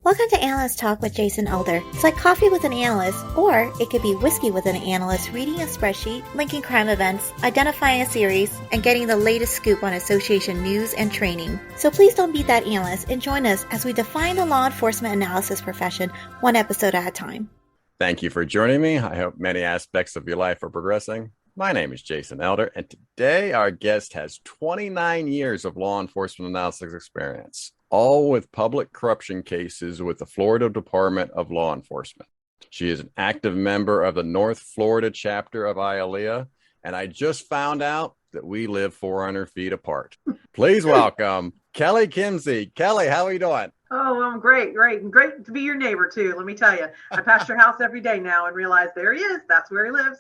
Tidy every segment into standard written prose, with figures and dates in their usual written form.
Welcome to Analyst Talk with Jason Elder. It's like coffee with an analyst, or it could be whiskey with an analyst reading a spreadsheet, linking crime events, identifying a series, and getting the latest scoop on association news and training. So please don't be that analyst and join us as we define the law enforcement analysis profession one episode at a time. Thank you for joining me. I hope many aspects of your life are progressing. My name is Jason Elder, and today our guest has 29 years of law enforcement analysis experience, all with public corruption cases with the Florida Department of Law Enforcement. She is an active member of the North Florida chapter of IALEIA, and I just found out that we live 400 feet apart. Please welcome Kelly Kimsey. Kelly, how are you doing? Oh, I'm great to be your neighbor too. Let me tell you, I pass your house every day now and realize there he is. That's where he lives.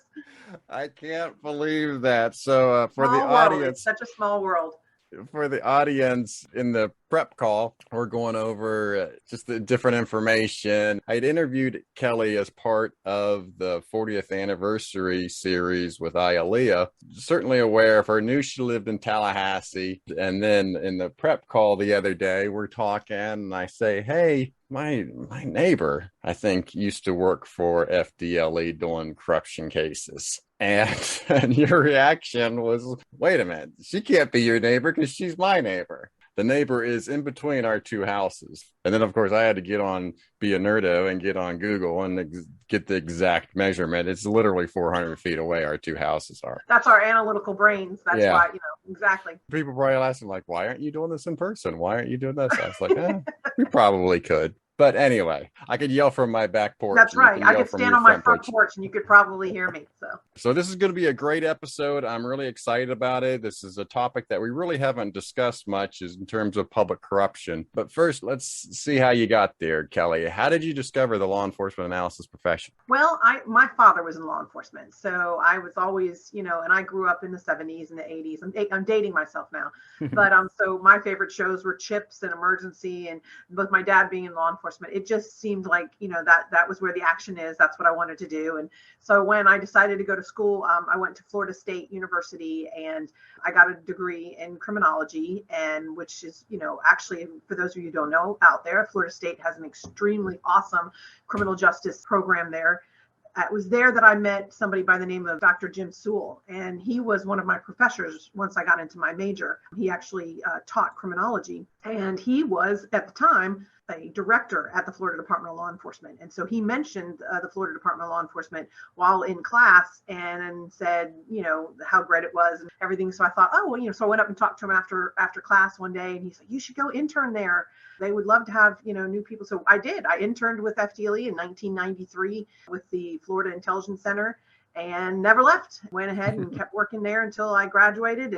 I can't believe that. So for the audience, it's such a small world. For the audience in the prep call, we're going over just the different information. I had interviewed Kelly as part of the 40th anniversary series with IALEIA. Certainly aware of her, knew she lived in Tallahassee. And then in the prep call the other day, we're talking and I say, hey, my neighbor, I think, used to work for FDLE doing corruption cases. And your reaction was, wait a minute, she can't be your neighbor because she's my neighbor. The neighbor is in between our two houses. And then, of course, I had to be a nerdo and get on Google and get the exact measurement. It's literally 400 feet away our two houses are. That's our analytical brains. That's why, exactly. People probably asking, like, why aren't you doing this in person? Why aren't you doing this? I was like, we probably could. But anyway, I could yell from my back porch. That's right. I could stand on my front porch and you could probably hear me. So this is going to be a great episode. I'm really excited about it. This is a topic that we really haven't discussed much is in terms of public corruption. But first, let's see how you got there, Kelly. How did you discover the law enforcement analysis profession? Well, my father was in law enforcement. So I was always, and I grew up in the 70s and the 80s. I'm dating myself now. But so my favorite shows were Chips and Emergency, and with my dad being in law enforcement, it just seemed like, that was where the action is. That's what I wanted to do. And so when I decided to go to school, I went to Florida State University and I got a degree in criminology, and which is, actually, for those of you who don't know out there, Florida State has an extremely awesome criminal justice program there. It was there that I met somebody by the name of Dr. Jim Sewell, and he was one of my professors once I got into my major. He actually taught criminology, and he was, at the time, a director at the Florida Department of Law Enforcement. And so he mentioned the Florida Department of Law Enforcement while in class and said, how great it was and everything. So I thought, so I went up and talked to him after class one day, and he said, you should go intern there. They would love to have, new people. So I did. I interned with FDLE in 1993 with the Florida Intelligence Center and never left. Went ahead and kept working there until I graduated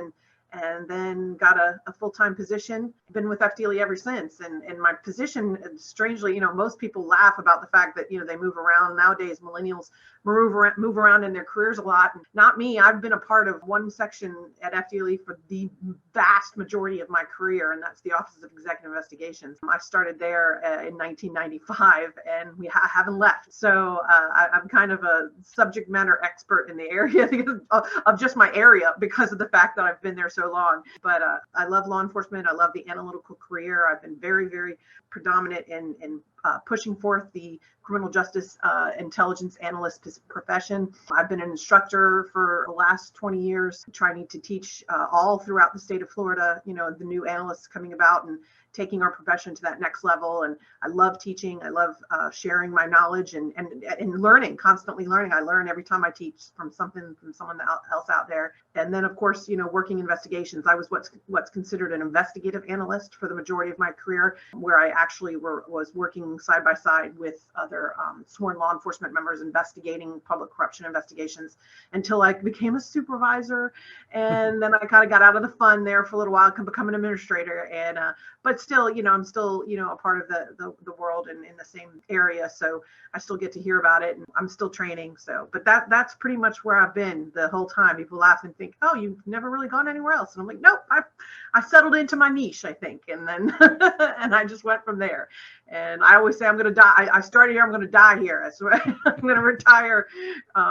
and then got a full-time position. Been with FDLE ever since. And my position, strangely, most people laugh about the fact that, they move around. Nowadays, millennials move around in their careers a lot. Not me. I've been a part of one section at FDLE for the vast majority of my career, and that's the Office of Executive Investigations. I started there in 1995, and I haven't left. So I'm kind of a subject matter expert in the area of just my area because of the fact that I've been there so long. But I love law enforcement. I love the analytical career. I've been very, very predominant in pushing forth the criminal justice intelligence analyst profession. I've been an instructor for the last 20 years, trying to teach all throughout the state of Florida, the new analysts coming about and taking our profession to that next level. And I love teaching. I love sharing my knowledge and learning, constantly learning. I learn every time I teach from someone else out there. And then, of course, working investigations. I was what's considered an investigative analyst for the majority of my career, where I actually was working side by side with other sworn law enforcement members investigating public corruption investigations until I became a supervisor. And then I kind of got out of the fun there for a little while, become an administrator. And but still, I'm still, a part of the world and in the same area. So I still get to hear about it, and I'm still training. So, but that's pretty much where I've been the whole time. People laugh and think, oh, you've never really gone anywhere else. And I'm like, nope, I settled into my niche, I think. And then, and I just went from there. And I always say I'm going to die. I started here. I'm going to die here. So I'm going to retire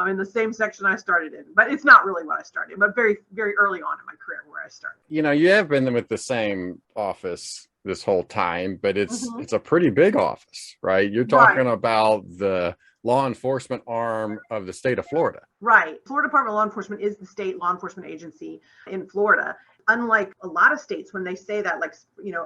in the same section I started in. But it's not really what I started, but very, very early on in my career where I started. You have been with the same office this whole time, but Mhm. it's a pretty big office, right? You're Right. talking about the law enforcement arm of the state of Florida. Right. Florida Department of Law Enforcement is the state law enforcement agency in Florida. Unlike a lot of states, when they say that, like,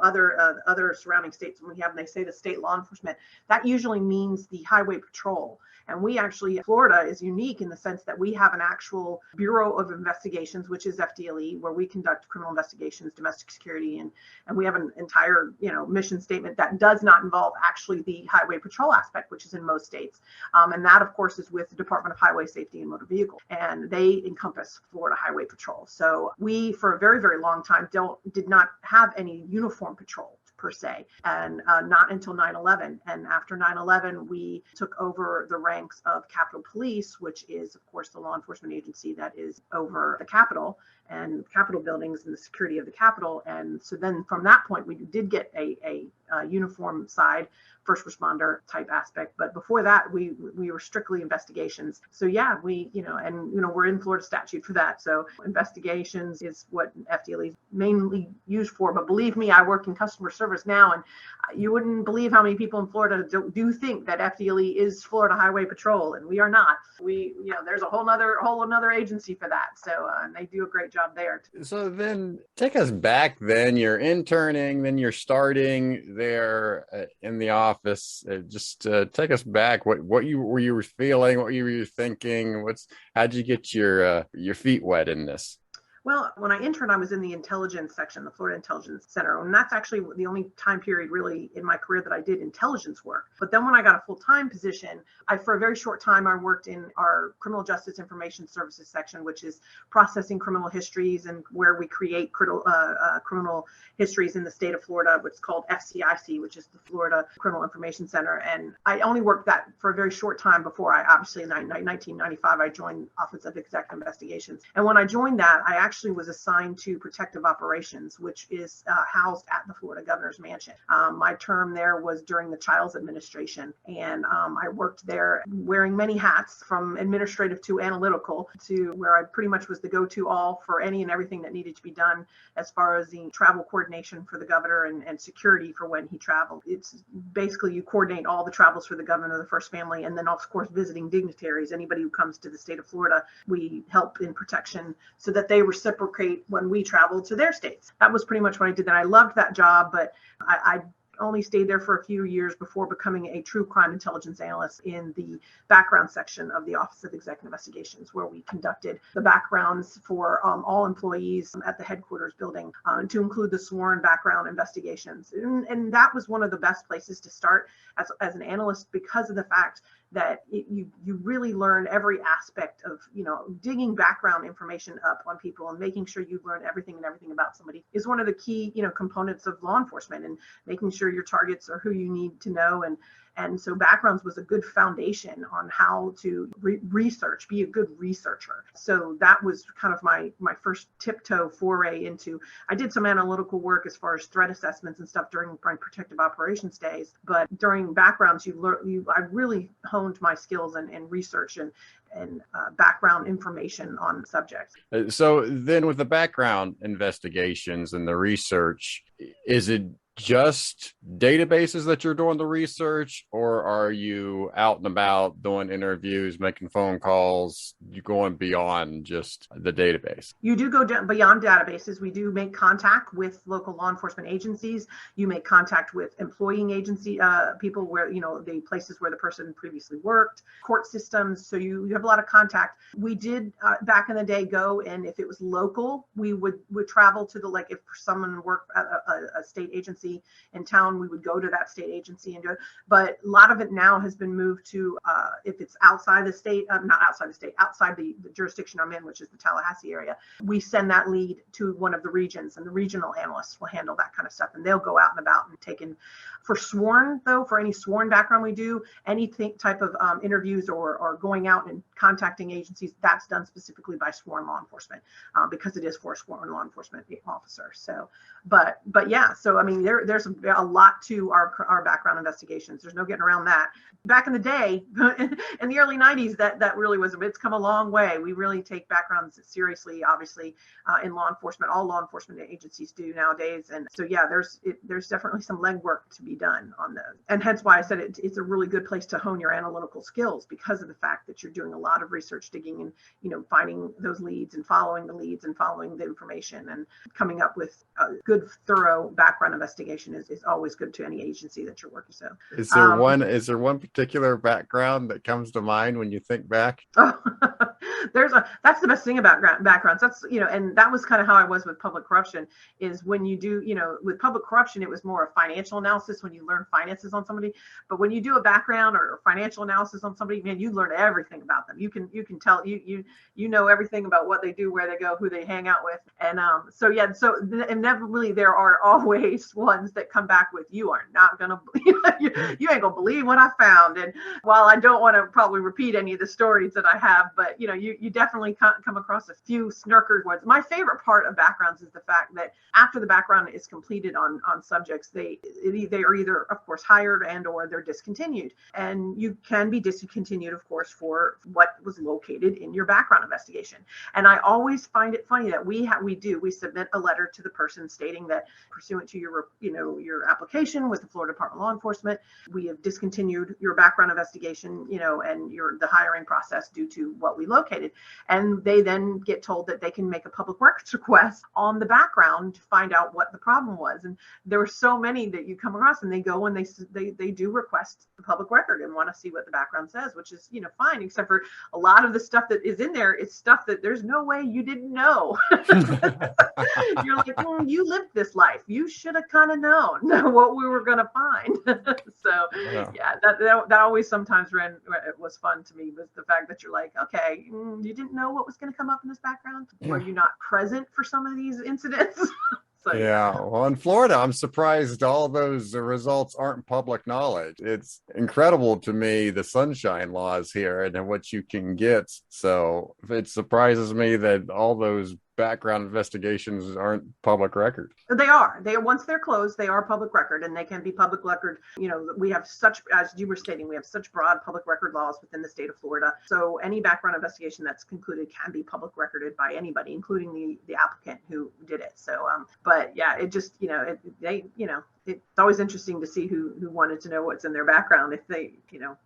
other surrounding states, when they say the state law enforcement, that usually means the highway patrol. And we actually, Florida is unique in the sense that we have an actual Bureau of Investigations, which is FDLE, where we conduct criminal investigations, domestic security, and we have an entire, mission statement that does not involve actually the highway patrol aspect, which is in most states. And that, of course, is with the Department of Highway Safety and Motor Vehicle, and they encompass Florida Highway Patrol. So we, for a very, very long time, did not have any uniform patrol per se, and not until 9/11. And after 9/11, we took over the ranks of Capitol Police, which is, of course, the law enforcement agency that is over the Capitol and Capitol buildings and the security of the Capitol. And so then from that point, we did get a uniform side, first responder type aspect. But before that, we were strictly investigations. So yeah, we're in Florida statute for that. So investigations is what FDLE is mainly used for. But believe me, I work in customer service now, and you wouldn't believe how many people in Florida do think that FDLE is Florida Highway Patrol, and we are not. There's a whole another agency for that. So and they do a great job there. So then take us back then. You're interning, then you're starting there in the office. Just take us back. What you were feeling, what you were thinking, how'd you get your feet wet in this? Well, when I interned, I was in the intelligence section, the Florida Intelligence Center. And that's actually the only time period really in my career that I did intelligence work. But then when I got a full-time position, for a very short time, I worked in our Criminal Justice Information Services section, which is processing criminal histories and where we create criminal histories in the state of Florida, what's called FCIC, which is the Florida Criminal Information Center. And I only worked that for a very short time before in 1995, I joined Office of Executive Investigations. And when I joined that, I actually was assigned to protective operations, which is housed at the Florida Governor's Mansion. My term there was during the Childs administration, and I worked there wearing many hats, from administrative to analytical, to where I pretty much was the go-to all for any and everything that needed to be done as far as the travel coordination for the governor and security for when he traveled. It's basically you coordinate all the travels for the governor, the first family, and then of course visiting dignitaries. Anybody who comes to the state of Florida, we help in protection so that they reciprocate when we travel to their states. That was pretty much what I did. And I loved that job, but I only stayed there for a few years before becoming a true crime intelligence analyst in the background section of the Office of Executive Investigations, where we conducted the backgrounds for all employees at the headquarters building, to include the sworn background investigations. And that was one of the best places to start as an analyst, because of the fact that you really learn every aspect of, digging background information up on people and making sure you learn everything about somebody is one of the key, components of law enforcement, and making sure your targets are who you need to know. And so backgrounds was a good foundation on how to research, be a good researcher. So that was kind of my first tiptoe foray into, I did some analytical work as far as threat assessments and stuff during my protective operations days. But during backgrounds, I really honed my skills in research and background information on subjects. So then with the background investigations and the research, is it just databases that you're doing the research, or are you out and about doing interviews, making phone calls, you going beyond just the database? You do go beyond databases. We do make contact with local law enforcement agencies. You make contact with employing agency people where, the places where the person previously worked, court systems. So you have a lot of contact. We did back in the day go, and if it was local, we would travel to if someone worked at a state agency in town, we would go to that state agency and do it. But a lot of it now has been moved to, if it's outside the state, not outside the state, outside the jurisdiction I'm in, which is the Tallahassee area, we send that lead to one of the regions, and the regional analysts will handle that kind of stuff. And they'll go out and about and take in. For sworn, though, for any sworn background we do, any type of interviews or going out and contacting agencies, that's done specifically by sworn law enforcement, because it is for a sworn law enforcement officer. So, but yeah, so I mean, there's a lot to our background investigations. There's no getting around that. Back in the day, in the early 90s, that really was, it's come a long way. We really take backgrounds seriously, obviously, in law enforcement. All law enforcement agencies do nowadays. And so, yeah, there's definitely some legwork to be done on those. And hence why I said it's a really good place to hone your analytical skills, because of the fact that you're doing a lot of research, digging and, finding those leads and following the leads and following the information and coming up with a good, thorough background investigation is always good to any agency that you're working. So is there one particular background that comes to mind when you think back? That's the best thing about backgrounds. That's, and that was kind of how I was with public corruption, is when you do, with public corruption, it was more a financial analysis when you learn finances on somebody. But when you do a background or financial analysis on somebody, man, you learn everything about them. You can tell, you know everything about what they do, where they go, who they hang out with. And so inevitably there are always ones that come back with, you are not going to, you ain't going to believe what I found. And while I don't want to probably repeat any of the stories that I have, but you definitely come across a few snarker ones. My favorite part of backgrounds is the fact that after the background is completed on subjects, they are either, of course, hired and or they're discontinued. And you can be discontinued, of course, for what was located in your background investigation. And I always find it funny that we submit a letter to the person stating that pursuant to your application with the Florida Department of Law Enforcement, we have discontinued your background investigation, and the hiring process due to what we located. And they then get told that they can make a public records request on the background to find out what the problem was. And there were so many that you come across, and they go and they do request the public record and want to see what the background says, which is, fine, except for a lot of the stuff that is in there is stuff that there's no way you didn't know. You're like, you lived this life. You should have kind of known what we were going to find. So yeah, that always sometimes it was fun to me, was the fact that you're like, okay, you didn't know what was going to come up in this background. Were you not present for some of these incidents? So, yeah. Well, in Florida, I'm surprised all those results aren't public knowledge. It's incredible to me, the sunshine laws here and what you can get. So it surprises me that all those background investigations aren't public record. They are. Once they're closed, they are public record, and they can be public record. We have such, as you were stating, we have such broad public record laws within the state of Florida. So any background investigation that's concluded can be public recorded by anybody, including the applicant who did it. So, but yeah, it just, it's always interesting to see who wanted to know what's in their background if they,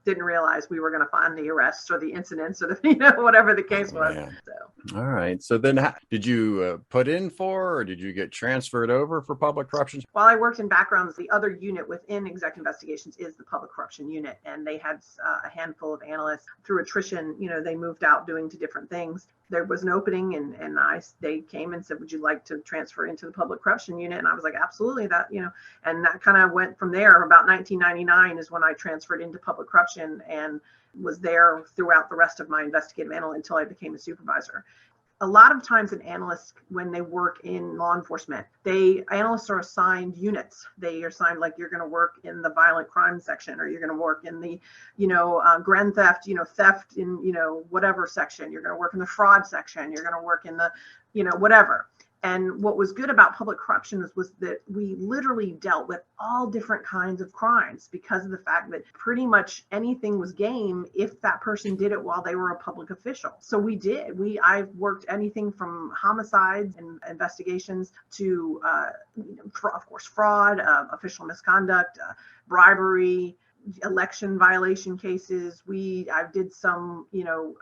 didn't realize we were going to find the arrests or the incidents or the, whatever the case was. Yeah. So. All right. So then did you put in for, or did you get transferred over for public corruption? While I worked in backgrounds, the other unit within exec investigations is the public corruption unit. And they had a handful of analysts through attrition, they moved out doing different things. There was an opening and they came and said, would you like to transfer into the public corruption unit? And I was like, absolutely, that, and that kind of went from there. About 1999 is when I transferred into public corruption and was there throughout the rest of my investigative analyst until I became a supervisor. A lot of times an analyst, when they work in law enforcement, analysts are assigned units. They are assigned, like, you're going to work in the violent crime section, or you're going to work in the, grand theft, theft in, whatever section. You're going to work in the fraud section. You're going to work in the, whatever. And what was good about public corruption was that we literally dealt with all different kinds of crimes because of the fact that pretty much anything was game if that person did it while they were a public official. So we did. I've worked anything from homicides and investigations to, of course, fraud, official misconduct, bribery, election violation cases. I did some,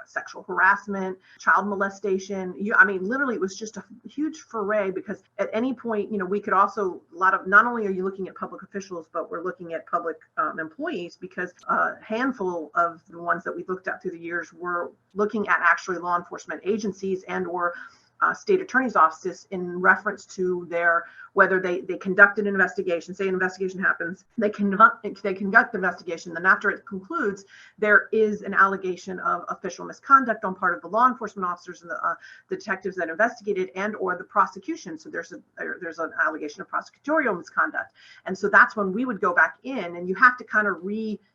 sexual harassment, child molestation. Literally it was just a huge foray, because at any point, we could also, not only are you looking at public officials, but we're looking at public employees, because a handful of the ones that we looked at through the years were looking at actually law enforcement agencies and or state attorney's offices in reference to whether they conducted an investigation. Say an investigation happens, they conduct the investigation, then after it concludes, there is an allegation of official misconduct on part of the law enforcement officers and the detectives that investigated and or the prosecution. So there's an allegation of prosecutorial misconduct. And so that's when we would go back in, and you have to kind of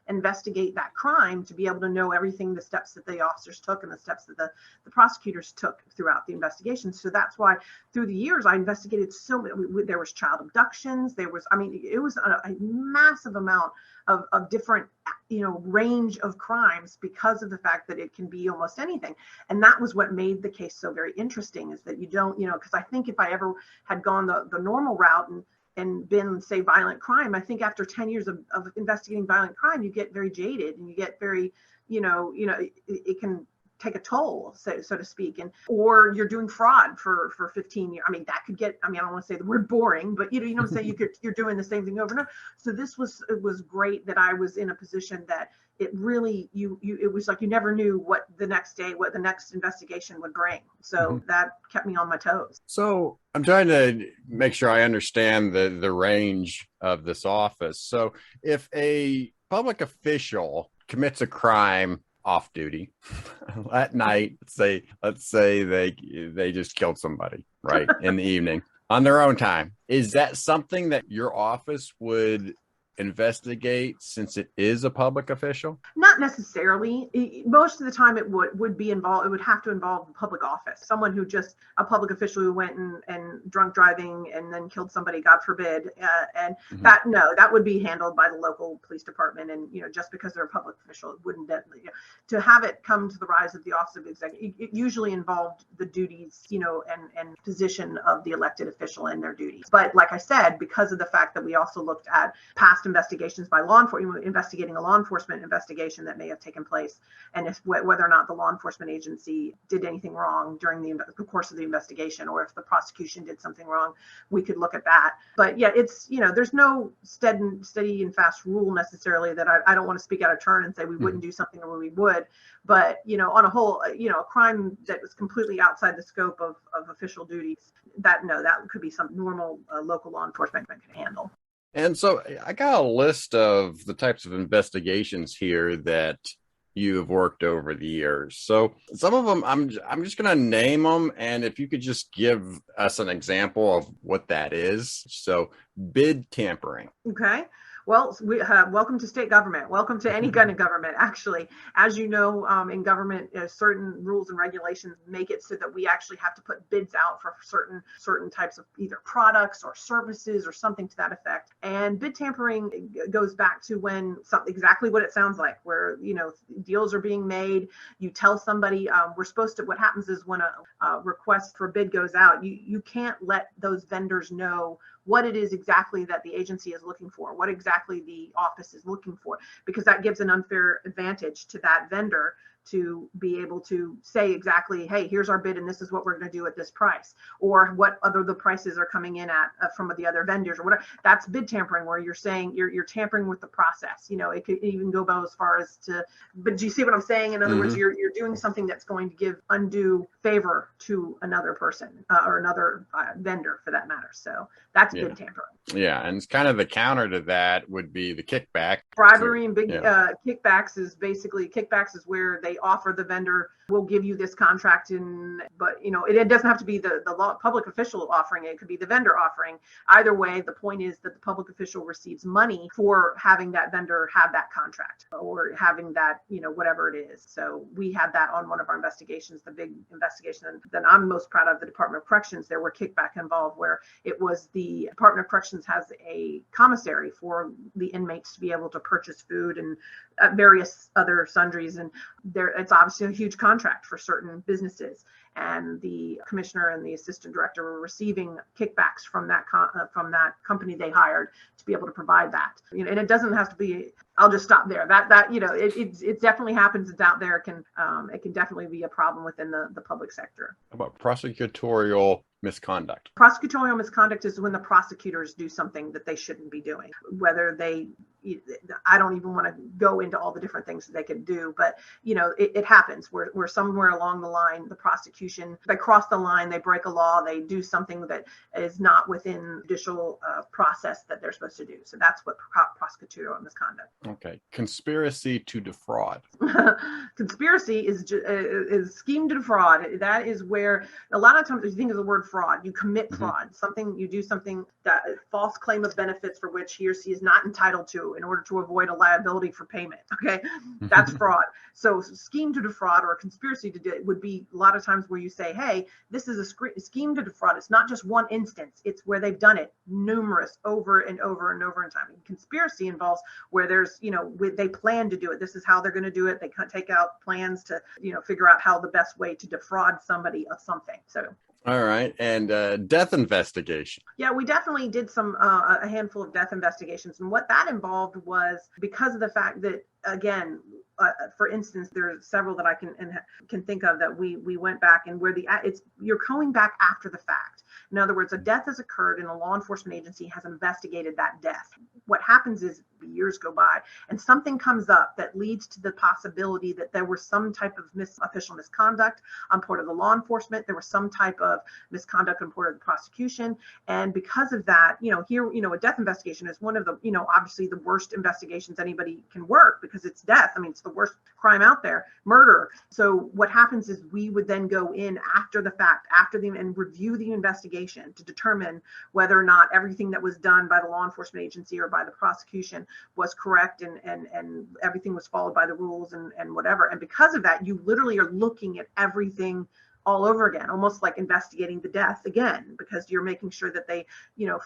investigate that crime to be able to know everything, the steps that the officers took and the steps that the prosecutors took throughout the investigation. So that's why through the years I investigated so many. There was child abductions. There was, I mean, it was a massive amount of different, range of crimes because of the fact that it can be almost anything. And that was what made the case so very interesting, is that you don't, because I think if I ever had gone the normal route and been, say, violent crime, I think after 10 years of investigating violent crime, you get very jaded and you get very, it can take a toll, so to speak, or you're doing fraud for 15 years. I mean, that could get, I don't want to say the word boring, but you know what I'm saying? You're doing the same thing over and over. So it was great that I was in a position that it really, it was like you never knew what the next investigation would bring. So that kept me on my toes. So I'm trying to make sure I understand the range of this office. So if a public official commits a crime off duty at night, let's say they just killed somebody, right, in the evening on their own time, is that something that your office would investigate since it is a public official? Not necessarily. Most of the time it would be involved. It would have to involve public office, someone who just a public official who went and drunk driving and then killed somebody, God forbid. And that would be handled by the local police department. And, just because they're a public official, it wouldn't definitely, to have it come to the rise of the office of executive, it usually involved the duties, and position of the elected official and their duties. But like I said, because of the fact that we also looked at past investigations by law enforcement, investigating a law enforcement investigation that may have taken place, and whether or not the law enforcement agency did anything wrong during the course of the investigation, or if the prosecution did something wrong, we could look at that. But yeah, it's, there's no steady and fast rule necessarily that I don't want to speak out of turn and say we wouldn't do something or we would. But, on a whole, a crime that was completely outside the scope of official duties, that could be some normal local law enforcement can handle. And so I got a list of the types of investigations here that you have worked over the years. So some of them, I'm just going to name them. And if you could just give us an example of what that is. So bid tampering. Okay. Well, welcome to state government. Welcome to any kind of government, actually. As you know, in government, certain rules and regulations make it so that we actually have to put bids out for certain types of either products or services or something to that effect. And bid tampering goes back to when exactly what it sounds like, where, deals are being made. You tell somebody, what happens is when a request for bid goes out, you can't let those vendors know what it is exactly that the agency is looking for, what exactly the office is looking for, because that gives an unfair advantage to that vendor to be able to say exactly, hey, here's our bid and this is what we're going to do at this price, or what the prices are coming in at from the other vendors or whatever. That's bid tampering, where you're saying you're tampering with the process. It could even go about as far as but do you see what I'm saying? In other words, you're doing something that's going to give undue favor to another person or another vendor for that matter. So that's bid tampering. Yeah, and it's kind of the counter to that would be the kickback. Bribery and kickbacks is where they offer the vendor, we'll give you this contract, but it doesn't have to be the public official offering it. It could be the vendor offering. Either way, the point is that the public official receives money for having that vendor have that contract or having that, whatever it is. So we had that on one of our investigations, the big investigation that I'm most proud of, the Department of Corrections. There were kickback involved, where it was the Department of Corrections has a commissary for the inmates to be able to purchase food and various other sundries, and it's obviously a huge contract for certain businesses, and the commissioner and the assistant director were receiving kickbacks from that company they hired to be able to provide that. And it doesn't have to be. I'll just stop there. It definitely happens. It's out there. It can definitely be a problem within the public sector. How about prosecutorial misconduct? Prosecutorial misconduct is when the prosecutors do something that they shouldn't be doing, whether I don't even want to go into all the different things that they could do, but it happens where somewhere along the line, the prosecution, they cross the line, they break a law, they do something that is not within judicial process that they're supposed to do. So that's what prosecutorial misconduct. Okay. Conspiracy to defraud. Conspiracy is scheme to defraud. That is where a lot of times if you think of the word fraud, you commit fraud. You do something, that false claim of benefits for which he or she is not entitled to, in order to avoid a liability for payment. Okay, that's fraud. So scheme to defraud or a conspiracy to do it would be a lot of times where you say, hey, this is a scheme to defraud. It's not just one instance. It's where they've done it numerous over and over and over in time. And conspiracy involves where there's, they plan to do it. This is how they're going to do it. They take out plans to, figure out how the best way to defraud somebody of something. So. All right. And death investigation. Yeah, we definitely did a handful of death investigations. And what that involved was because of the fact that, again, for instance, there are several that I can think of that we went back and where you're going back after the fact. In other words, a death has occurred and a law enforcement agency has investigated that death. What happens is years go by and something comes up that leads to the possibility that there was some type of official misconduct on part of the law enforcement. There was some type of misconduct on part of the prosecution. And because of that, here, a death investigation is one of the, obviously the worst investigations anybody can work because it's death. I mean, it's the worst crime out there, murder. So what happens is we would then go in after the fact, and review the investigation to determine whether or not everything that was done by the law enforcement agency or by the prosecution was correct and everything was followed by the rules and whatever. And because of that, you literally are looking at everything all over again, almost like investigating the death again, because you're making sure that they,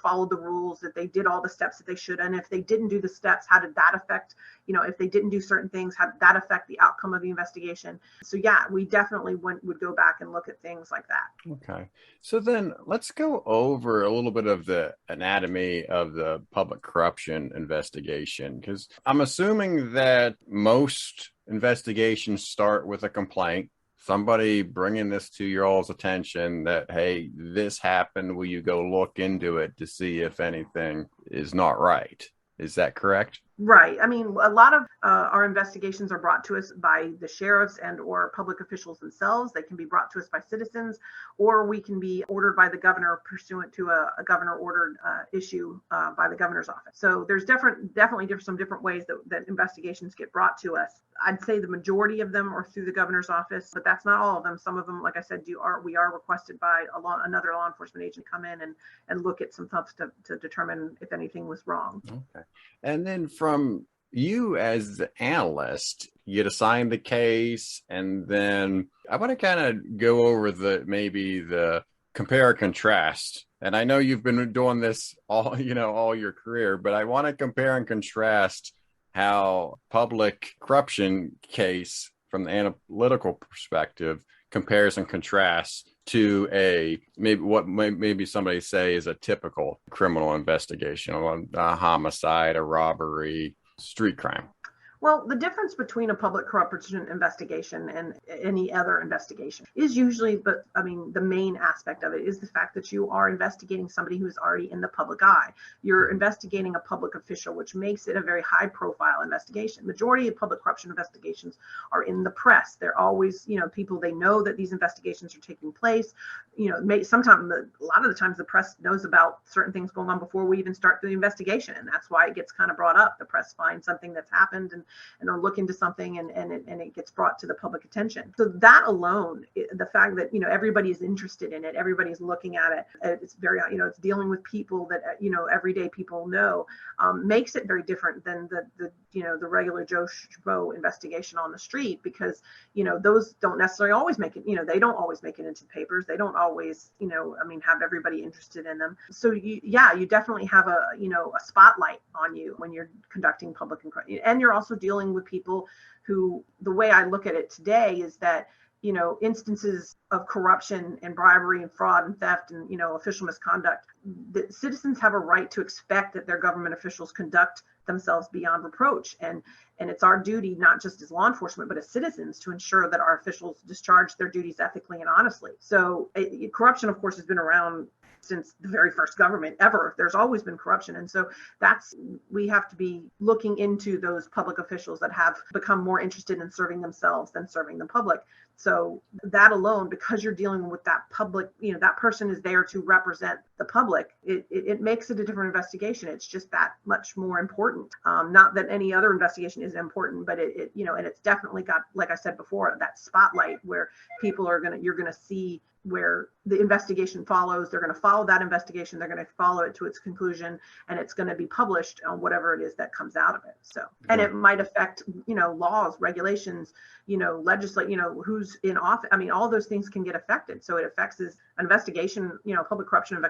followed the rules, that they did all the steps that they should. And if they didn't do the steps, how did that affect, if they didn't do certain things, how did that affect the outcome of the investigation? So yeah, we definitely would go back and look at things like that. Okay. So then let's go over a little bit of the anatomy of the public corruption investigation, because I'm assuming that most investigations start with a complaint. Somebody bringing this to your all's attention that, hey, this happened. Will you go look into it to see if anything is not right? Is that correct? Right. I mean, a lot of our investigations are brought to us by the sheriffs and or public officials themselves. They can be brought to us by citizens, or we can be ordered by the governor pursuant to a governor ordered issue by the governor's office. So there's definitely some different ways that investigations get brought to us. I'd say the majority of them are through the governor's office, but that's not all of them. Some of them, like I said, we are requested by another law enforcement agent to come in and look at some stuff to determine if anything was wrong. Okay. And then from you as the analyst, you get assigned the case, and then I want to kind of go over the compare and contrast. And I know you've been doing this all your career, but I want to compare and contrast how public corruption case from the analytical perspective compares and contrasts to maybe somebody say is a typical criminal investigation, a homicide, a robbery, street crime. Well, the difference between a public corruption investigation and any other investigation is usually, the main aspect of it is the fact that you are investigating somebody who is already in the public eye. You're investigating a public official, which makes it a very high profile investigation. Majority of public corruption investigations are in the press. They're always, people, they know that these investigations are taking place. Sometimes, a lot of the times the press knows about certain things going on before we even start the investigation. And that's why it gets kind of brought up. The press finds something that's happened and or look into something and it gets brought to the public attention. So that alone, the fact that, everybody is interested in it, everybody's looking at it, it's very, it's dealing with people that, everyday people know, makes it very different than the regular Joe Schmo investigation on the street, because, those don't necessarily always make it, they don't always make it into the papers. They don't always, have everybody interested in them. So you definitely have a spotlight on you when you're conducting public inquiry, and you're also dealing with people who, the way I look at it today is that, instances of corruption and bribery and fraud and theft and, official misconduct, the citizens have a right to expect that their government officials conduct themselves beyond reproach. And it's our duty, not just as law enforcement, but as citizens, to ensure that our officials discharge their duties ethically and honestly. So corruption, of course, has been around since the very first government ever. There's always been corruption. And so we have to be looking into those public officials that have become more interested in serving themselves than serving the public. So that alone, because you're dealing with that public, that person is there to represent the public, it makes it a different investigation. It's just that much more important. Not that any other investigation isn't important, but and it's definitely got, like I said before, that spotlight where people you're going to see where the investigation follows. They're going to follow that investigation. They're going to follow it to its conclusion, and it's going to be published on whatever it is that comes out of it. So, and it might affect, laws, regulations, legislate, who's in office. I mean, all those things can get affected. So it affects his investigation, public corruption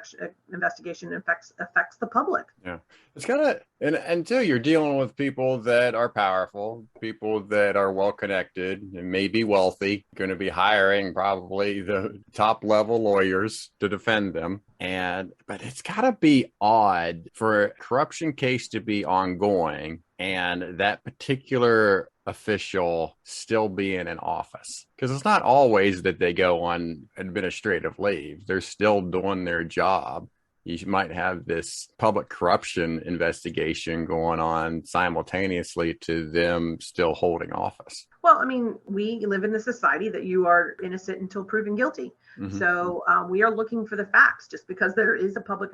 investigation affects the public. Yeah. It's kind of, and until you're dealing with people that are powerful, people that are well connected and maybe wealthy, going to be hiring probably the top level lawyers to defend them. But it's got to be odd for a corruption case to be ongoing and that particular official still being in office, because it's not always that they go on administrative leave. They're still doing their job. You might have this public corruption investigation going on simultaneously to them still holding office. Well, I mean, we live in a society that you are innocent until proven guilty. Mm-hmm. So we are looking for the facts. Just because there is a public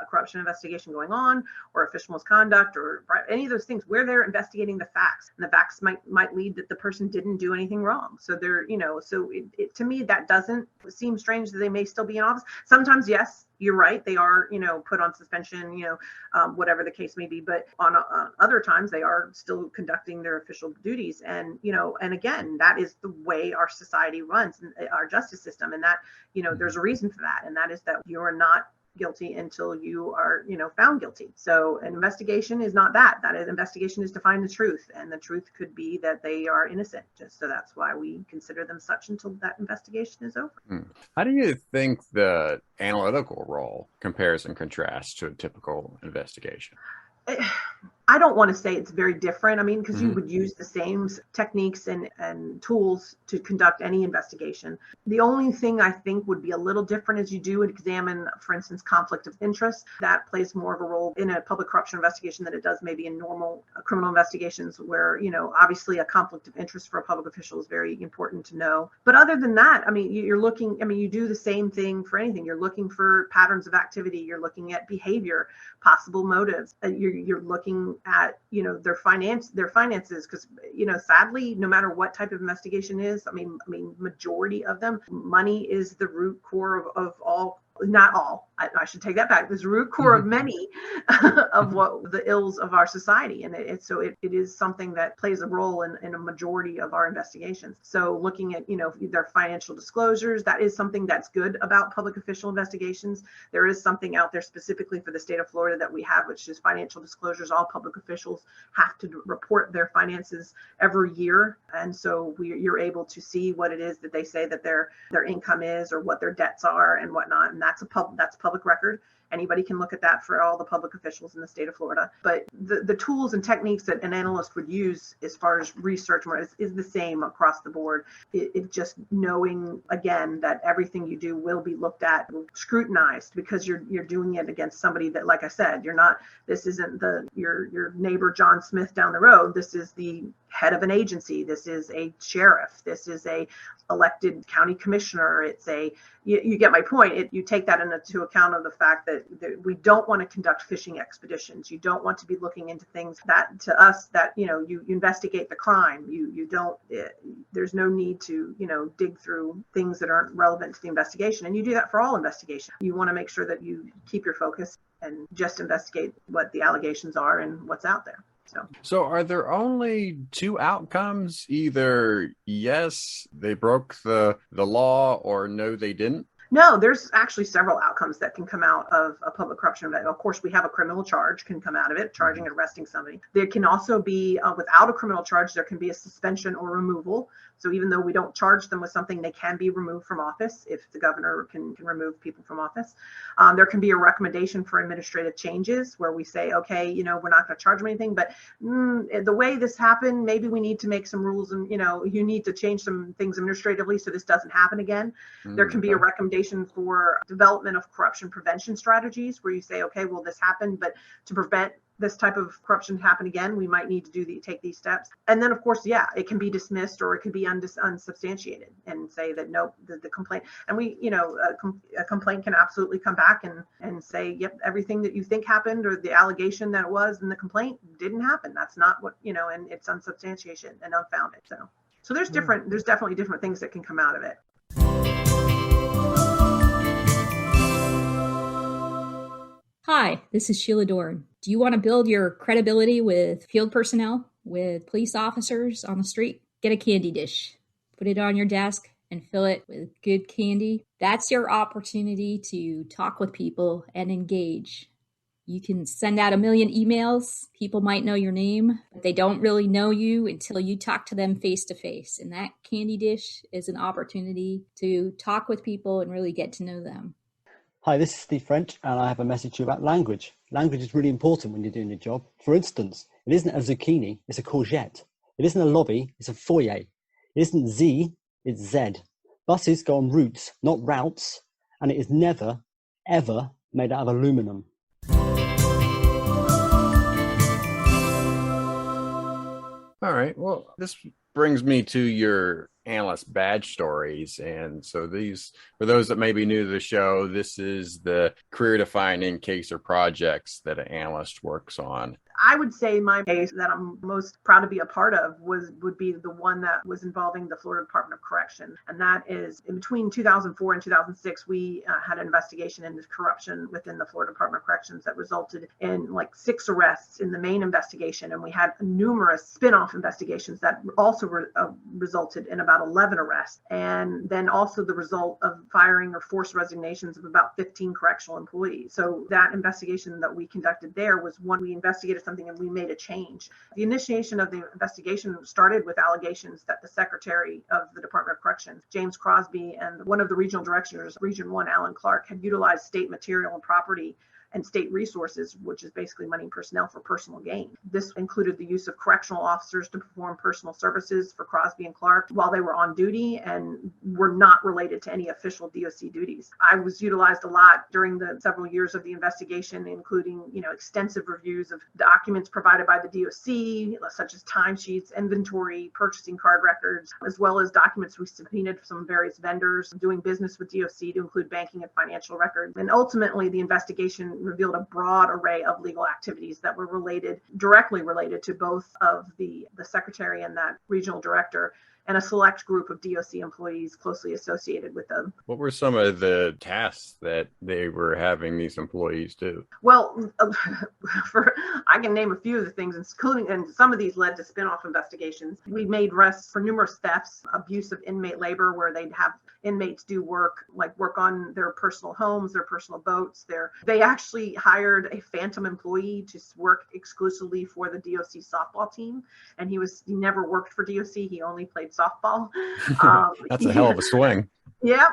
corruption investigation going on, or official misconduct, or any of those things, where they're investigating the facts, and the facts might lead that the person didn't do anything wrong. So they're, so to me, that doesn't seem strange that they may still be in office. Sometimes, yes, you're right, they are, put on suspension, whatever the case may be. But on other times, they are still conducting their official duties. And, and again, that is the way our society runs, and our justice system. And that, there's a reason for that. And that is that you are not guilty until you are, found guilty. So an investigation is not that. Investigation is to find the truth. And the truth could be that they are innocent. So that's why we consider them such until that investigation is over. How do you think the analytical role compares and contrasts to a typical investigation? I don't want to say it's very different. I mean, because you would use the same techniques and tools to conduct any investigation. The only thing I think would be a little different is you do examine, for instance, conflict of interest. That plays more of a role in a public corruption investigation than it does maybe in normal criminal investigations, where, obviously a conflict of interest for a public official is very important to know. But other than that, I mean, you do the same thing for anything. You're looking for patterns of activity. You're looking at behavior, possible motives. You're looking at their finances, because sadly, no matter what type of investigation is, I mean majority of them, money is the root core of all. Not all, I should take that back. There's a root core of many of what the ills of our society. And it is something that plays a role in a majority of our investigations. So looking at, their financial disclosures, that is something that's good about public official investigations. There is something out there specifically for the state of Florida that we have, which is financial disclosures. All public officials have to report their finances every year. And so you're able to see what it is that they say that their income is, or what their debts are and whatnot. And that's public record. Anybody can look at that for all the public officials in the state of Florida. But the tools and techniques that an analyst would use as far as research is the same across the board. It just knowing, again, that everything you do will be looked at, scrutinized, because you're doing it against somebody that, like I said, this isn't your neighbor John Smith down the road. This is the head of an agency. This is a sheriff. This is a elected county commissioner. You get my point. You take that into account of the fact that we don't want to conduct fishing expeditions. You don't want to be looking into things that, to us, that, you investigate the crime. You don't, there's no need to, dig through things that aren't relevant to the investigation. And you do that for all investigations. You want to make sure that you keep your focus and just investigate what the allegations are and what's out there. So are there only two outcomes? Either yes, they broke the law, or no, they didn't? No, there's actually several outcomes that can come out of a public corruption. Of course, we have a criminal charge can come out of it, charging and arresting somebody. There can also be, without a criminal charge, there can be a suspension or removal. So even though we don't charge them with something, they can be removed from office if the governor can remove people from office. There can be a recommendation for administrative changes where we say, okay, we're not going to charge them anything, but the way this happened, maybe we need to make some rules, and, you need to change some things administratively so this doesn't happen again. There can be a recommendation for development of corruption prevention strategies where you say, okay, well, this happened, but to prevent this type of corruption happen again, we might need to take these steps. And then, of course, it can be dismissed, or it can be unsubstantiated and say that, nope, the complaint. And a complaint can absolutely come back and say, yep, everything that you think happened, or the allegation that it was in the complaint, didn't happen. That's not what, and it's unsubstantiation and unfounded. So there's definitely different things that can come out of it. Hi, this is Shelagh Dorn. Do you want to build your credibility with field personnel, with police officers on the street? Get a candy dish, put it on your desk, and fill it with good candy. That's your opportunity to talk with people and engage. You can send out 1 million emails. People might know your name, but they don't really know you until you talk to them face to face. And that candy dish is an opportunity to talk with people and really get to know them. Hi, this is Steve French, and I have a message to you about language. Language is really important when you're doing your job. For instance, it isn't a zucchini, it's a courgette. It isn't a lobby, it's a foyer. It isn't Z, it's Z. Buses go on routes, not routes, and it is never, ever made out of aluminum. All right. Well, this brings me to your analyst badge stories. And so these, for those that may be new to the show, this is the career defining case or projects that an analyst works on. I would say my case that I'm most proud to be a part of would be the one that was involving the Florida Department of Correction. And that is in between 2004 and 2006, we had an investigation into corruption within the Florida Department of Corrections that resulted in like 6 arrests in the main investigation. And we had numerous spin-off investigations that also resulted in about 11 arrests. And then also the result of firing or forced resignations of about 15 correctional employees. So that investigation that we conducted there was one we investigated something and we made a change. The initiation of the investigation started with allegations that the Secretary of the Department of Corrections, James Crosby, and one of the regional directors, Region 1, Alan Clark, had utilized state material and property and state resources, which is basically money and personnel, for personal gain. This included the use of correctional officers to perform personal services for Crosby and Clark while they were on duty and were not related to any official DOC duties. I was utilized a lot during the several years of the investigation, including, extensive reviews of documents provided by the DOC, such as timesheets, inventory, purchasing card records, as well as documents we subpoenaed from various vendors doing business with DOC to include banking and financial records. And ultimately, the investigation revealed a broad array of legal activities that were directly related to both of the secretary and that regional director, and a select group of DOC employees closely associated with them. What were some of the tasks that they were having these employees do? Well, I can name a few of the things, including, and some of these led to spin-off investigations. We made arrests for numerous thefts, abuse of inmate labor, where they'd have inmates do work on their personal homes, their personal boats. They actually hired a phantom employee to work exclusively for the DOC softball team, and he never worked for DOC. He only played softball. That's a hell of a swing. Yep.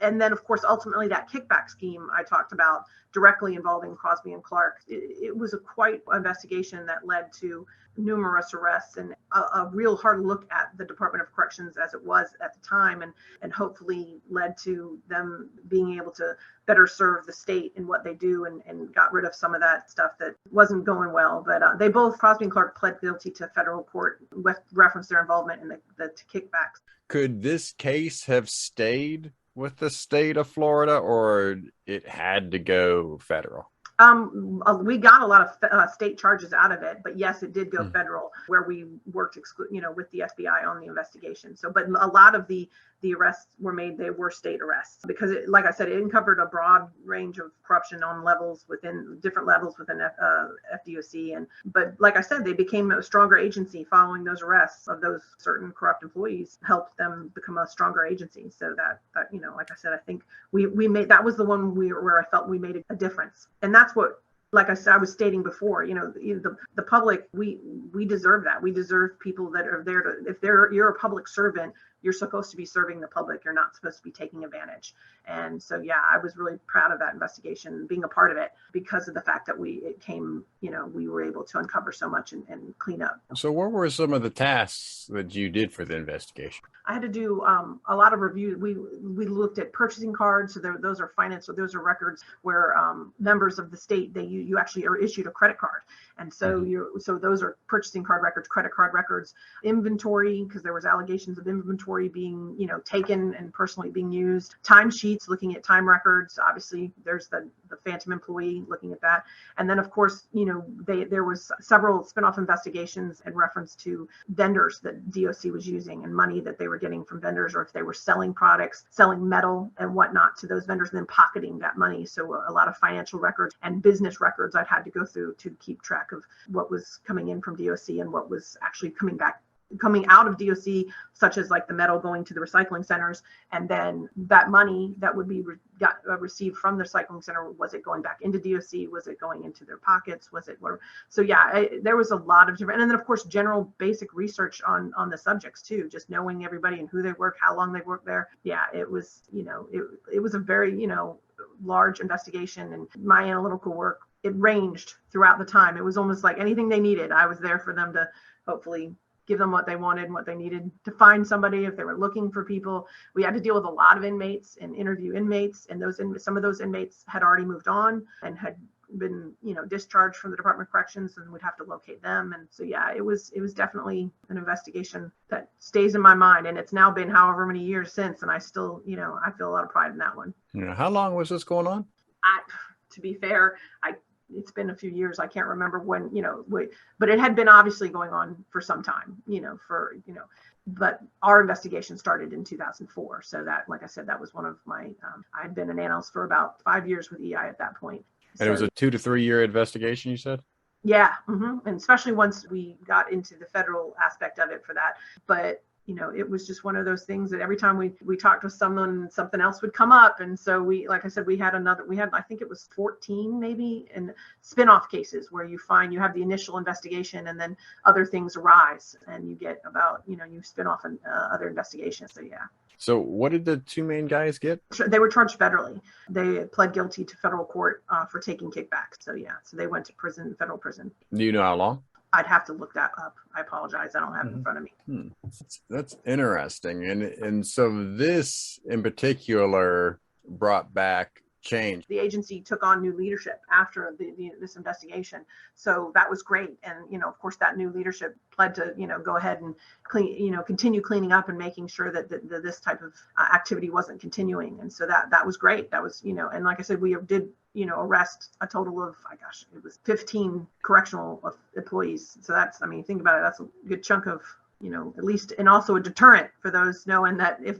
And then, of course, ultimately that kickback scheme I talked about directly involving Crosby and Clark. It was a quite investigation that led to numerous arrests and a real hard look at the Department of Corrections as it was at the time, and hopefully led to them being able to better serve the state in what they do, and got rid of some of that stuff that wasn't going well. But they both, Crosby and Clark, pled guilty to federal court with reference their involvement in the kickbacks. Could this case have stayed with the state of Florida, or it had to go federal? We got a lot of state charges out of it, but yes, it did go federal, where we worked with the FBI on the investigation. So, but a lot of the arrests were made, they were state arrests, because like I said, it uncovered a broad range of corruption on different levels within FDOC. But like I said, they became a stronger agency following those arrests of those certain corrupt employees, helped them become a stronger agency. So that like I said, I think we made, that was the one where I felt we made a difference. And that's what, like I said, I was stating before, the public, we deserve that. We deserve people that are there to, if you're a public servant, you're supposed to be serving the public. You're not supposed to be taking advantage. And so, yeah, I was really proud of that investigation, being a part of it, because of the fact that we were able to uncover so much and clean up. So what were some of the tasks that you did for the investigation? I had to do a lot of reviews. We looked at purchasing cards. So those are finance. So those are records where members of the state, you actually are issued a credit card. And so so those are purchasing card records, credit card records, inventory, because there was allegations of inventory inventory being, taken and personally being used, timesheets, looking at time records. Obviously, there's the phantom employee, looking at that. And then, of course, there was several spinoff investigations in reference to vendors that DOC was using and money that they were getting from vendors, or if they were selling products, selling metal and whatnot to those vendors, and then pocketing that money. So a lot of financial records and business records I'd had to go through to keep track of what was coming in from DOC and what was actually coming out of DOC, such as like the metal going to the recycling centers, and then that money that would be received from the recycling center, was it going back into DOC? Was it going into their pockets? Was it whatever? So yeah, there was a lot of different, and then of course general basic research on the subjects too, just knowing everybody and who they work, how long they worked there. Yeah, it was it was a very large investigation, and my analytical work, it ranged throughout the time. It was almost like anything they needed, I was there for them to hopefully give them what they wanted and what they needed, to find somebody if they were looking for people. We had to deal with a lot of inmates and interview inmates, and some of those inmates had already moved on and had been discharged from the Department of Corrections, and we'd have to locate them. And so yeah, it was definitely an investigation that stays in my mind, and it's now been however many years since, and I still I feel a lot of pride in that one. How long was this going on? To be fair, it's been a few years. I can't remember when, but it had been obviously going on for some time, but our investigation started in 2004. So that, like I said, that was one of my, I'd been an analyst for about 5 years with EI at that point. And it was a 2 to 3 year investigation, you said? Yeah. And especially once we got into the federal aspect of it for that. But it was just one of those things that every time we talked with someone, something else would come up. And so like I said, we had, I think it was 14 maybe, in spin-off cases where you have the initial investigation and then other things arise and you get about, you spin off other investigations. So yeah. So what did the two main guys get? They were charged federally. They pled guilty to federal court for taking kickbacks. So yeah, so they went to federal prison. Do you know how long? I'd have to look that up. I apologize. I don't have it in front of me. That's interesting. And so this in particular brought back change. The agency took on new leadership after this investigation. So that was great. And, of course, that new leadership pled to, go ahead and continue cleaning up and making sure that this type of activity wasn't continuing. And so that was great. That was, and like I said, we did arrest a total of, it was 15 correctional employees. So that's, think about it, that's a good chunk of, at least, and also a deterrent for those knowing that if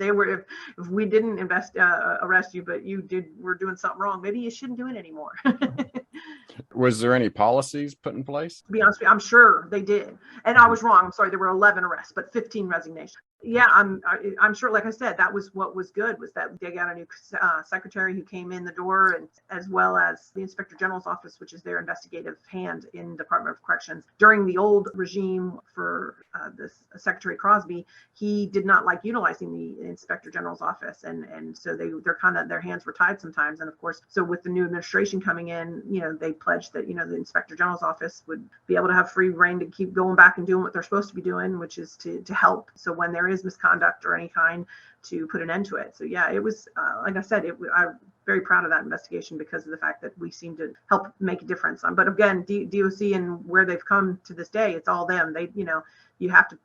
we didn't arrest you, but were doing something wrong, maybe you shouldn't do it anymore. Was there any policies put in place? To be honest with you, I'm sure they did. And I was wrong. I'm sorry. There were 11 arrests, but 15 resignations. Yeah, I'm sure, like I said, that was what was good, was that they got a new secretary who came in the door, and as well as the Inspector General's office, which is their investigative hand in Department of Corrections. During the old regime for this Secretary Crosby, he did not like utilizing the Inspector General's office, and so they're kind of, their hands were tied sometimes. And of course, so with the new administration coming in, they pledged that the Inspector General's office would be able to have free reign to keep going back and doing what they're supposed to be doing, which is to help. So when there is misconduct or any kind, to put an end to it. So yeah, it was like I said, I'm very proud of that investigation because of the fact that we seem to help make a difference. But again, DOC and where they've come to this day, it's all them. They, you have to,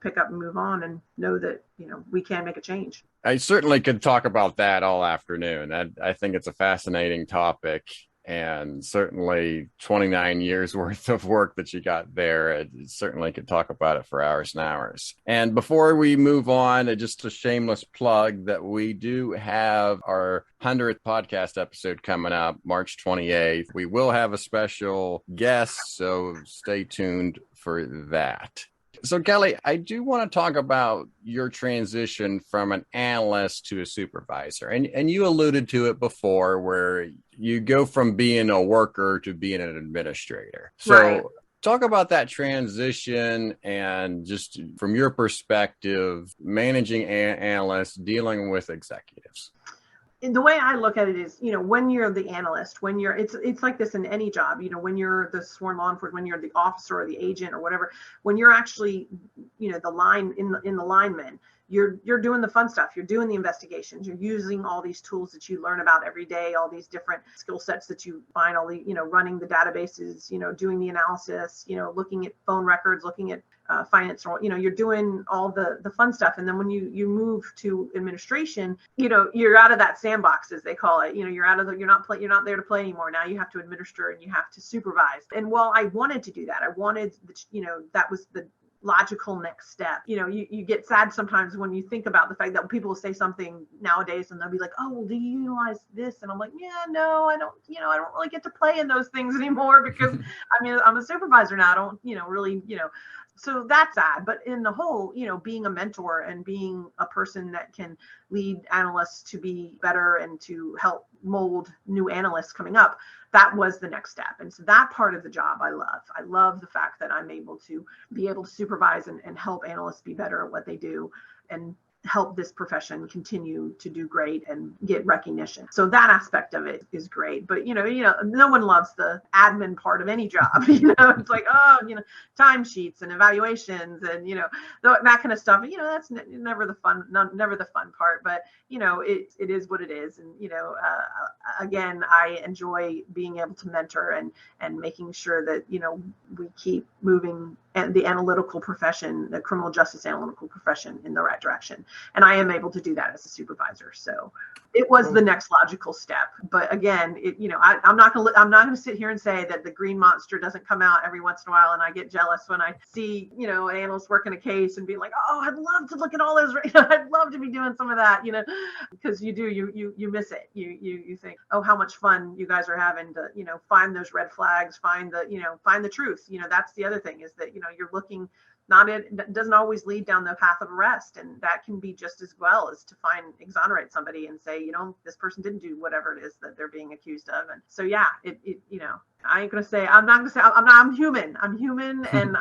pick up and move on and know that, we can make a change. I certainly could talk about that all afternoon. I think it's a fascinating topic. And certainly 29 years worth of work that you got there. I certainly could talk about it for hours and hours. And before we move on, just a shameless plug that we do have our 100th podcast episode coming up, March 28th. We will have a special guest, so stay tuned for that. So Kelly, I do want to talk about your transition from an analyst to a supervisor. And you alluded to it before, where you go from being a worker to being an administrator. So right. Talk about that transition and just from your perspective, managing analysts, dealing with executives. The way I look at it is, when you're the analyst, it's like this in any job, when you're the sworn law enforcement, when you're the officer or the agent or whatever, when you're actually, the line in the lineman, you're doing the fun stuff. You're doing the investigations. You're using all these tools that you learn about every day, all these different skill sets that you find, all the, running the databases, doing the analysis, looking at phone records, looking at finance, you're doing all the fun stuff. And then when you move to administration, you're out of that sandbox, as they call it. You're not there to play anymore. Now you have to administer and you have to supervise. And while I wanted to do that, that was the logical next step. You get sad sometimes when you think about the fact that people will say something nowadays and they'll be like, oh, well, do you utilize this? And I'm like, yeah, no, I don't really get to play in those things anymore because I'm a supervisor now. I don't, really, so that's sad. But in the whole, being a mentor and being a person that can lead analysts to be better and to help mold new analysts coming up, that was the next step. And so that part of the job I love. I love the fact that I'm able to supervise and help analysts be better at what they do and help this profession continue to do great and get recognition. So that aspect of it is great. But, no one loves the admin part of any job. It's like, timesheets and evaluations and, that kind of stuff. That's never the fun part. But, it is what it is. And, again, I enjoy being able to mentor and making sure that, we keep moving and the analytical profession, the criminal justice analytical profession, in the right direction. And I am able to do that as a supervisor. So it was the next logical step. But again, I'm not going to sit here and say that the green monster doesn't come out every once in a while. And I get jealous when I see, an analyst working a case and be like, oh, I'd love to look at all those. I'd love to be doing some of that, because you miss it. You think, oh, how much fun you guys are having to, find those red flags, find the truth. That's the other thing is that, you're looking. It doesn't always lead down the path of arrest, and that can be just as well as to exonerate somebody and say, this person didn't do whatever it is that they're being accused of. And so, yeah, I'm human. I'm human, and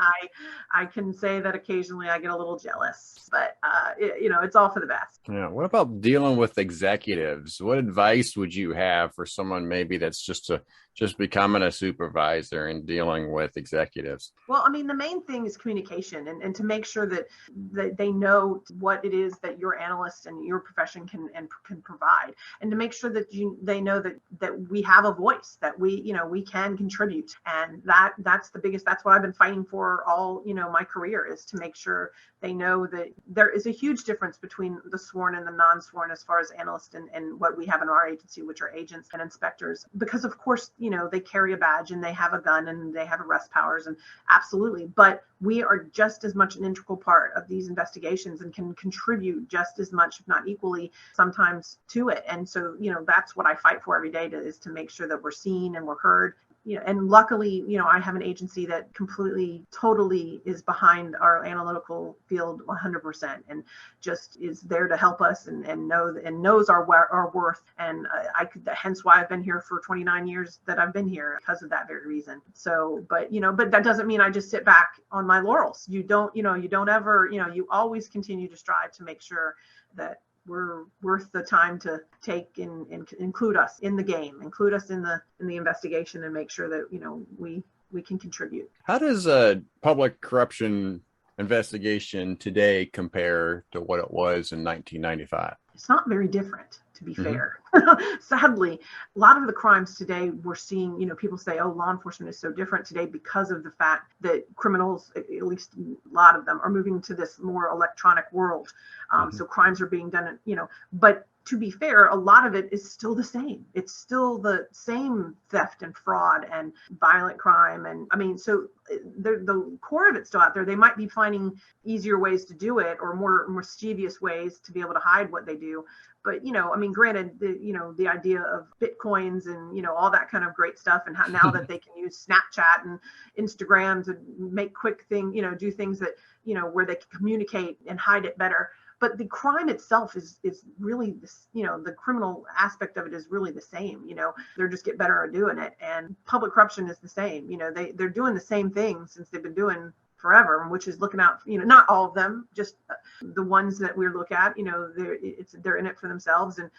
I can say that occasionally I get a little jealous, but it's all for the best. Yeah. What about dealing with executives? What advice would you have for someone maybe that's just becoming a supervisor and dealing with executives? Well, the main thing is communication and to make sure that they know what it is that your analyst and your profession can provide, and to make sure that they know that we have a voice, that we can contribute. And that's the biggest, that's what I've been fighting for all, my career, is to make sure they know that there is a huge difference between the sworn and the non-sworn as far as analysts and what we have in our agency, which are agents and inspectors, because of course, they carry a badge and they have a gun and they have arrest powers, and absolutely. But we are just as much an integral part of these investigations and can contribute just as much, if not equally, sometimes to it. And so, that's what I fight for every day is to make sure that we're seen and we're heard. And luckily, I have an agency that completely, totally is behind our analytical field 100% and just is there to help us and knows our worth. And hence why I've been here for 29 years that I've been here, because of that very reason. So, but that doesn't mean I just sit back on my laurels. You don't ever, you always continue to strive to make sure that we're worth the time to take and include us in the game, include us in the investigation, and make sure that we can contribute. How does a public corruption investigation today compare to what it was in 1995? It's not very different, to be fair. Sadly, a lot of the crimes today we're seeing, people say, oh, law enforcement is so different today because of the fact that criminals, at least a lot of them, are moving to this more electronic world. So crimes are being done, but to be fair, a lot of it is still the same. It's still the same theft and fraud and violent crime. And so the core of it's still out there. They might be finding easier ways to do it or more mischievous ways to be able to hide what they do. But, granted, the idea of Bitcoins and, all that kind of great stuff, and how now that they can use Snapchat and Instagram to make quick do things that, where they can communicate and hide it better. But the crime itself is really, the criminal aspect of it is really the same. They're just get better at doing it. And public corruption is the same. They're doing the same thing since they've been doing forever, which is looking out, not all of them, just the ones that we look at, they're in it for themselves. And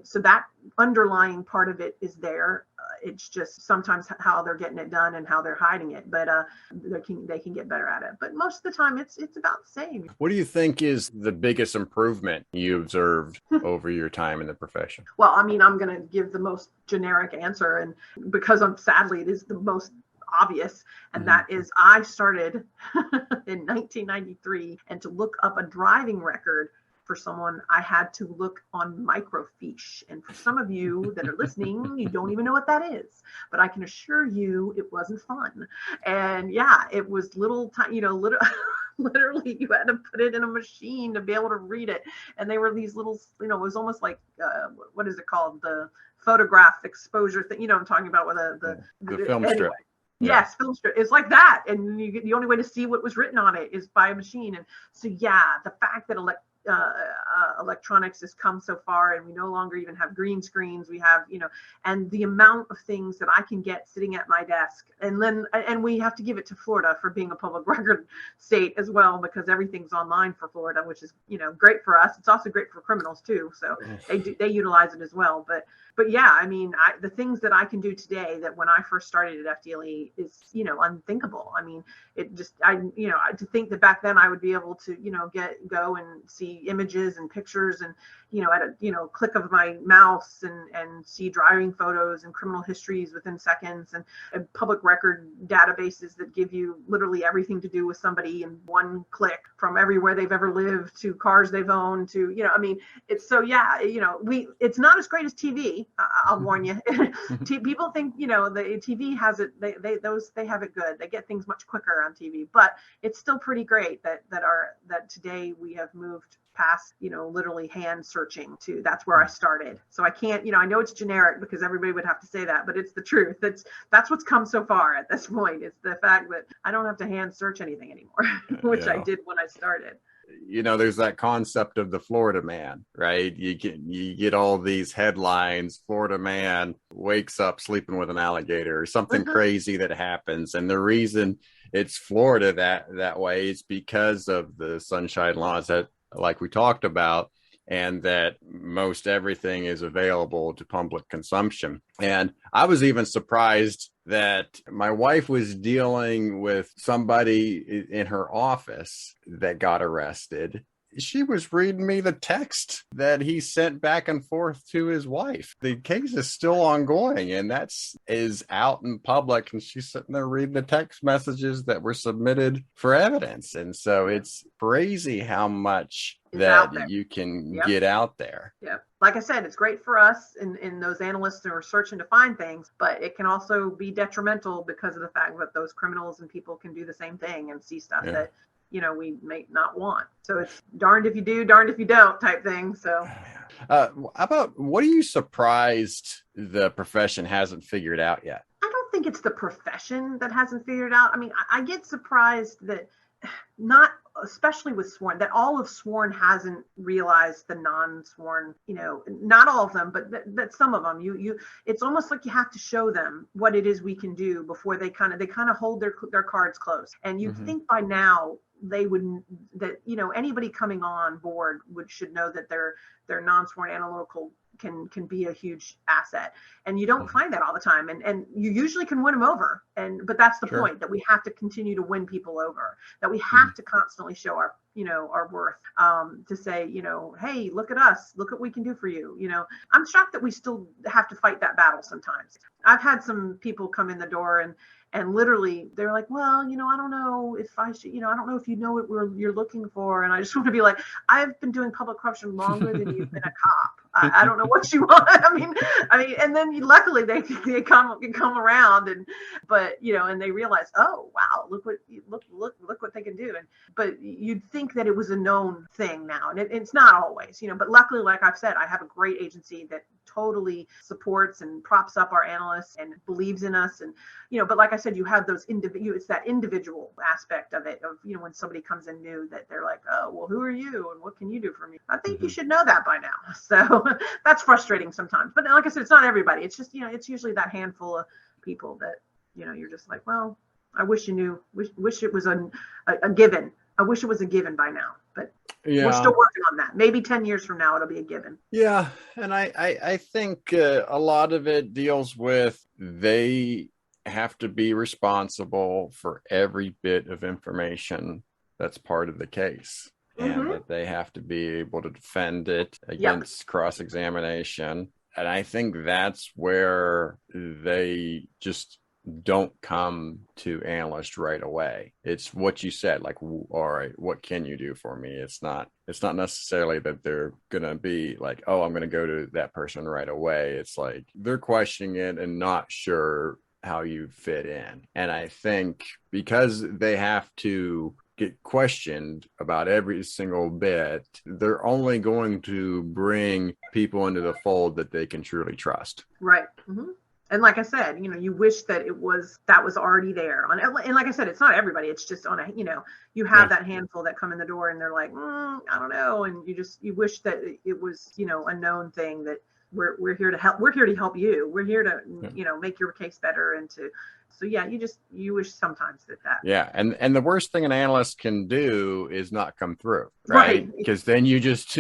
so that underlying part of it is there. It's just sometimes how they're getting it done and how they're hiding it, but they can get better at it. But most of the time it's about the same. What do you think is the biggest improvement you observed over your time in the profession? Well, I mean, I'm going to give the most generic answer, and because sadly it is the most obvious, and that is I started in 1993, and to look up a driving record for someone, I had to look on microfiche. And for some of you that are listening, you don't even know what that is, but I can assure you it wasn't fun. And yeah, it was little literally you had to put it in a machine to be able to read it. And they were these little, it was almost like, what is it called? The photograph exposure thing, I'm talking about with the film strip. Yes, film strip. It's like that. And the only way to see what was written on it is by a machine. And so, yeah, the fact that electronics has come so far, and we no longer even have green screens. We have, and the amount of things that I can get sitting at my desk, and we have to give it to Florida for being a public record state as well, because everything's online for Florida, which is, great for us. It's also great for criminals too. So they utilize it as well. But yeah, I mean, the things that I can do today that when I first started at FDLE is, unthinkable. I mean, to think that back then I would be able to, go and see images and pictures and, at a, click of my mouse and see driving photos and criminal histories within seconds, and public record databases that give you literally everything to do with somebody in one click, from everywhere they've ever lived to cars they've owned to, it's so, yeah, it's not as great as TV. I'll warn you. People think, the TV has it. They have it good. They get things much quicker on TV, but it's still pretty great that today we have moved past, literally hand searching to, that's where I started. So I can't, I know it's generic because everybody would have to say that, but it's the truth. That's what's come so far at this point. It's the fact that I don't have to hand search anything anymore, which I did when I started. There's that concept of the Florida man, right? You get all these headlines, Florida man wakes up sleeping with an alligator, or something crazy that happens. And the reason it's Florida that way is because of the sunshine laws that, like we talked about, and that most everything is available to public consumption. And I was even surprised that my wife was dealing with somebody in her office that got arrested. She was reading me the text that he sent back and forth to his wife. The case is still ongoing, and is out in public, and she's sitting there reading the text messages that were submitted for evidence. And so it's crazy how much that you can get out there. Yeah. Like I said, it's great for us in those analysts who are searching to find things, but it can also be detrimental because of the fact that those criminals and people can do the same thing and see stuff that we may not want. So it's darned if you do, darned if you don't type thing. So how about, what are you surprised the profession hasn't figured out yet? I don't think it's the profession that hasn't figured out. I mean, I get surprised that not, especially with sworn, that all of sworn hasn't realized the non-sworn, not all of them, but that some of them, it's almost like you have to show them what it is we can do before they kind of hold their cards close. And you think by now they would, that, anybody coming on board should know that their non-sworn analytical can be a huge asset, and you don't find that all the time, and you usually can win them over, but that's the point, that we have to continue to win people over, that we have to constantly show our worth, to say, hey, look at us, look what we can do for you. I'm shocked that we still have to fight that battle sometimes. I've had some people come in the door and literally they're like, well, I don't know if I should, I don't know if you know what you're looking for. And I just want to be like, I've been doing public corruption longer than you've been a cop. I don't know what you want. I mean, and then luckily they come around and they realize, oh, wow, look what they can do. But you'd think that it was a known thing now, and it's not always, but luckily, like I've said, I have a great agency that totally supports and props up our analysts and believes in us. And, but like I said, you have those it's that individual aspect of it, of, when somebody comes in new, that they're like, oh, well, who are you? And what can you do for me? I think you should know that by now. So that's frustrating sometimes. But like I said, it's not everybody. It's just, it's usually that handful of people that, you're just like, well, I wish you knew. Wish it was a given. I wish it was a given by now, but we're still working on that. Maybe 10 years from now, it'll be a given. Yeah. And I think a lot of it deals with they have to be responsible for every bit of information that's part of the case. And that they have to be able to defend it against cross-examination. And I think that's where they just don't come to analysts right away. It's what you said, like, all right, what can you do for me? It's not necessarily that they're going to be like, oh, I'm going to go to that person right away. It's like they're questioning it and not sure how you fit in. And I think because they have to get questioned about every single bit, they're only going to bring people into the fold that they can truly trust. Right. And like I said, you wish that that was already there. And like I said, it's not everybody. It's just on you have that handful that come in the door and they're like, I don't know. And you wish that it was, a known thing that we're here to help. We're here to help you. We're here to, make your case better and to. So yeah, you wish sometimes that. Yeah, and the worst thing an analyst can do is not come through, right? Because then you just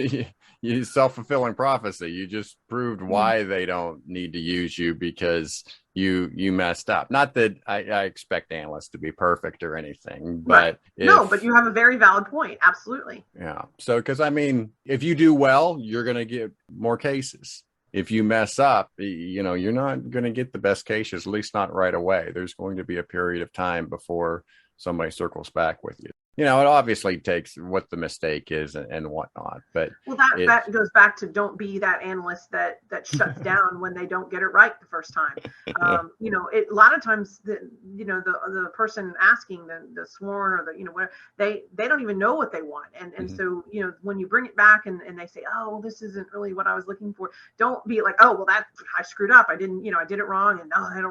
you self-fulfilling prophecy. You just proved why they don't need to use you because you messed up. Not that I expect analysts to be perfect or anything, but but you have a very valid point. Absolutely. Yeah. So because if you do well, you're going to get more cases. If you mess up, you're not going to get the best cases, at least not right away. There's going to be a period of time before somebody circles back with you. It obviously takes what the mistake is and whatnot. But that goes back to don't be that analyst that shuts down when they don't get it right the first time. A lot of times the person asking the sworn or whatever, they don't even know what they want. And so, when you bring it back and they say, oh, well, this isn't really what I was looking for. Don't be like, oh, well, I screwed up. I didn't, I did it wrong. And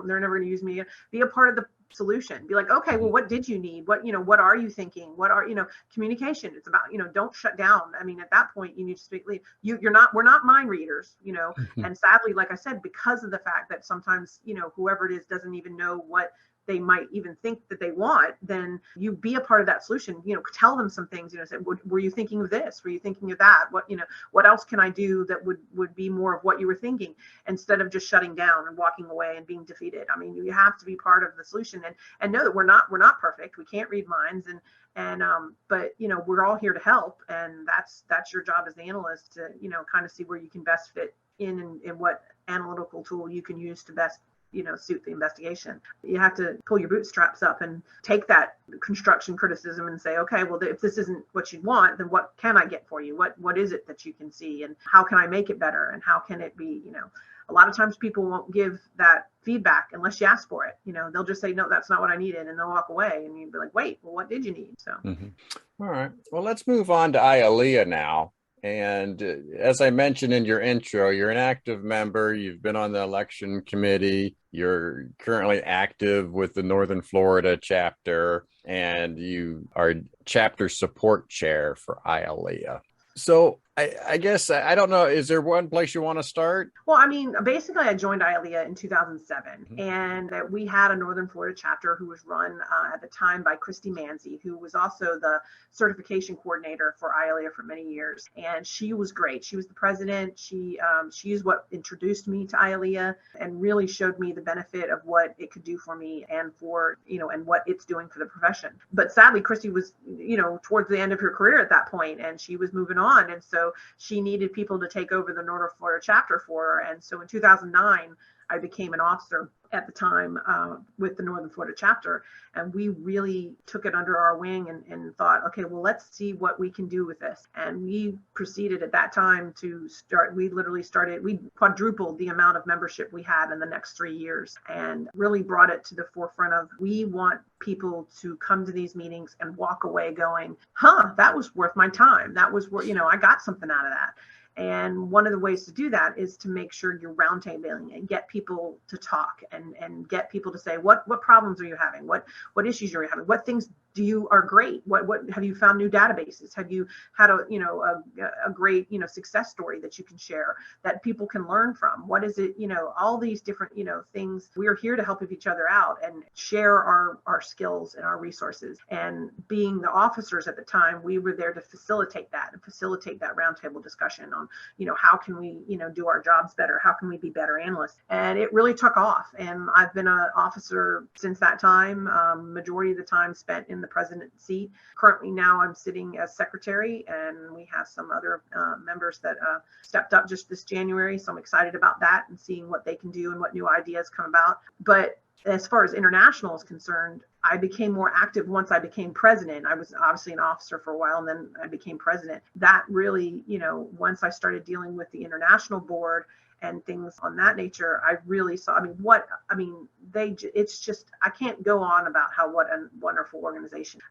they're never going to use me again. Be a part of the solution. Be like, okay, well, what did you need? What are you thinking? What are, communication. It's about, don't shut down. At that point you need to speak. We're not mind readers, and sadly, like I said, because of the fact that sometimes, whoever it is doesn't even know what they might even think that they want, then you be a part of that solution, tell them some things, say, were you thinking of this? Were you thinking of that? What else can I do that would be more of what you were thinking, instead of just shutting down and walking away and being defeated. You have to be part of the solution and know that we're not perfect. We can't read minds but we're all here to help. And that's your job as the analyst to, kind of see where you can best fit in and what analytical tool you can use to best suit the investigation. You have to pull your bootstraps up and take that construction criticism and say, okay, well, if this isn't what you want, then what can I get for you? What is it that you can see, and how can I make it better? And how can it be, a lot of times people won't give that feedback unless you ask for it. They'll just say, no, that's not what I needed. And they'll walk away and you'd be like, wait, well, what did you need? So. All right. Well, let's move on to IALEIA now. And as I mentioned in your intro, you're an active member. You've been on the election committee. You're currently active with the Northern Florida chapter, and you are chapter support chair for IALEIA. So I guess, I don't know, is there one place you want to start? Well, basically I joined IALEIA in 2007, and we had a Northern Florida chapter who was run at the time by Christy Manzi, who was also the certification coordinator for IALEIA for many years. And she was great. She was the president. She is what introduced me to IALEIA and really showed me the benefit of what it could do for me and for, and what it's doing for the profession. But sadly, Christy was, towards the end of her career at that point, and she was moving on. And so she needed people to take over the Northern Florida chapter for her. And so in 2009, I became an officer at the time with the Northern Florida chapter. And we really took it under our wing and thought, okay, well, let's see what we can do with this. And we proceeded at that time to start, we quadrupled the amount of membership we had in the next 3 years, and really brought it to the forefront of, we want people to come to these meetings and walk away going, that was worth my time. That was where, I got something out of that. And one of the ways to do that is to make sure you're roundtabling and get people to talk and get people to say, what problems are you having? What issues are you having? What things you are great? What have you found new databases? Have you had a great, success story that you can share that people can learn from? What is it, all these different, things. We're here to help each other out and share our skills and our resources. And being the officers at the time, we were there to facilitate that roundtable discussion on, how can we, do our jobs better? How can we be better analysts? And it really took off. And I've been an officer since that time, majority of the time spent in the president's seat. Currently now I'm sitting as secretary, and we have some other members that stepped up just this January. So I'm excited about that and seeing what they can do and what new ideas come about. But as far as international is concerned, I became more active once I became president. I was obviously an officer for a while, and then I became president. That really, once I started dealing with the international board and things on that nature, I really saw, it's just, I can't go on about what a wonderful organization.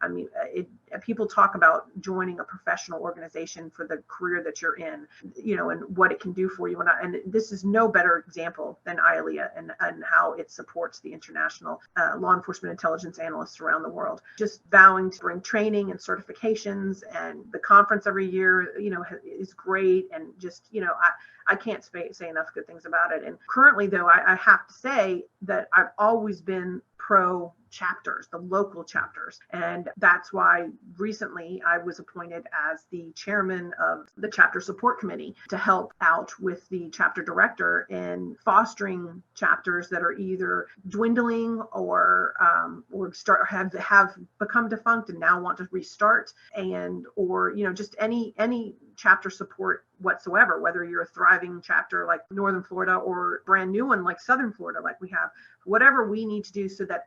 People talk about joining a professional organization for the career that you're in, and what it can do for you. And this is no better example than IALEIA and how it supports the international law enforcement intelligence analysts around the world. Just vowing to bring training and certifications, and the conference every year, is great. And just, I can't say enough good things about it. And currently, though, I have to say that I've always been pro chapters, the local chapters. And that's why recently I was appointed as the chairman of the chapter support committee to help out with the chapter director in fostering chapters that are either dwindling or have become defunct and now want to restart, or just any chapter support whatsoever, whether you're a thriving chapter like Northern Florida or brand new one like Southern Florida, like we have, whatever we need to do so that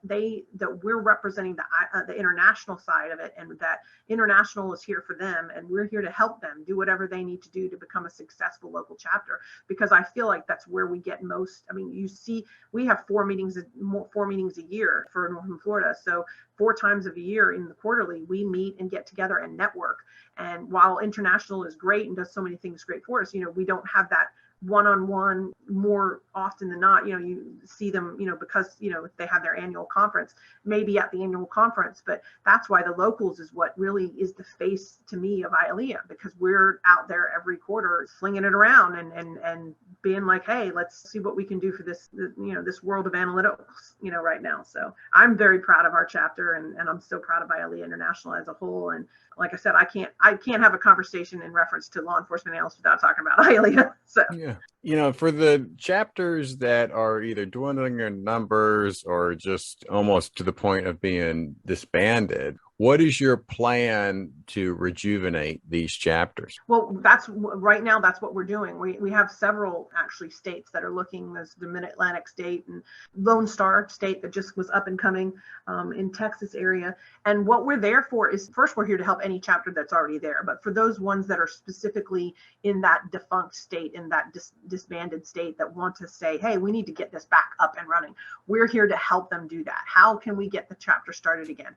we're representing the international side of it, and that international is here for them, and we're here to help them do whatever they need to do to become a successful local chapter. Because I feel like that's where we get most. You see, we have 4 meetings a year for Northern Florida, so 4 times of a year in the quarterly we meet and get together and network. And while international is great and does so many things great for us, we don't have that one-on-one more often than not. You see them, because, they have their annual conference, maybe at the annual conference, but that's why the locals is what really is the face to me of IALEIA, because we're out there every quarter flinging it around and being like, hey, let's see what we can do for this, this world of analytics, right now. So I'm very proud of our chapter, and I'm so proud of IALEIA International as a whole. And like I said, I can't have a conversation in reference to law enforcement analysts without talking about IALEIA. So yeah, for the chapters that are either dwindling in numbers or just almost to the point of being disbanded, what is your plan to rejuvenate these chapters? Well, right now, that's what we're doing. We have several actually states that are looking. There's the Mid-Atlantic state and Lone Star state that just was up and coming in Texas area. And what we're there for is, first, we're here to help any chapter that's already there. But for those ones that are specifically in that defunct state, in that disbanded state, that want to say, hey, we need to get this back up and running, we're here to help them do that. How can we get the chapter started again?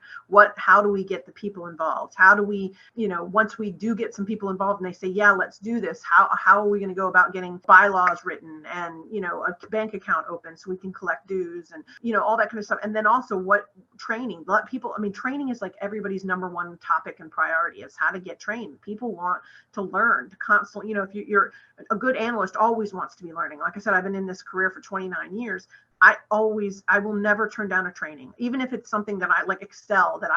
How do we get the people involved? How do we, once we do get some people involved and they say, yeah, let's do this, how are we going to go about getting bylaws written and, a bank account open so we can collect dues and, all that kind of stuff. And then also what training, let people, training is like everybody's number one topic and priority is how to get trained. People want to learn, to constantly, if you're a good analyst, always wants to be learning. Like I said, I've been in this career for 29 years. I will never turn down a training, even if it's something that I like Excel, that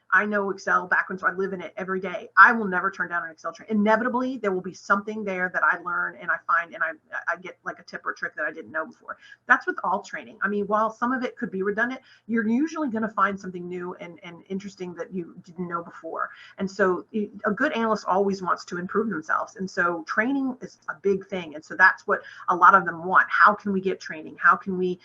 I know Excel backwards, so I live in it every day. I will never turn down an Excel training. Inevitably, there will be something there that I learn and I find, and I get like a tip or trick that I didn't know before. That's with all training. While some of it could be redundant, you're usually going to find something new and interesting that you didn't know before. And so a good analyst always wants to improve themselves. And so training is a big thing. And so that's what a lot of them want. How can we get training? How can we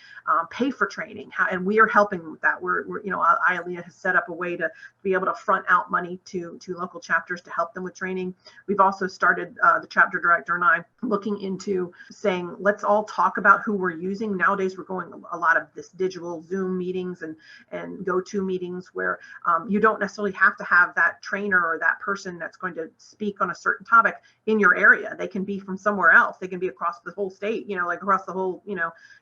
pay for training? And we are helping with that. We're IALEIA has set up a way to be able to front out money to local chapters to help them with training. We've also started, the chapter director and I, looking into saying, let's all talk about who we're using. Nowadays, we're going a lot of this digital Zoom meetings and go-to meetings where you don't necessarily have to have that trainer or that person that's going to speak on a certain topic in your area. They can be from somewhere else. They can be across the whole state, like across the whole,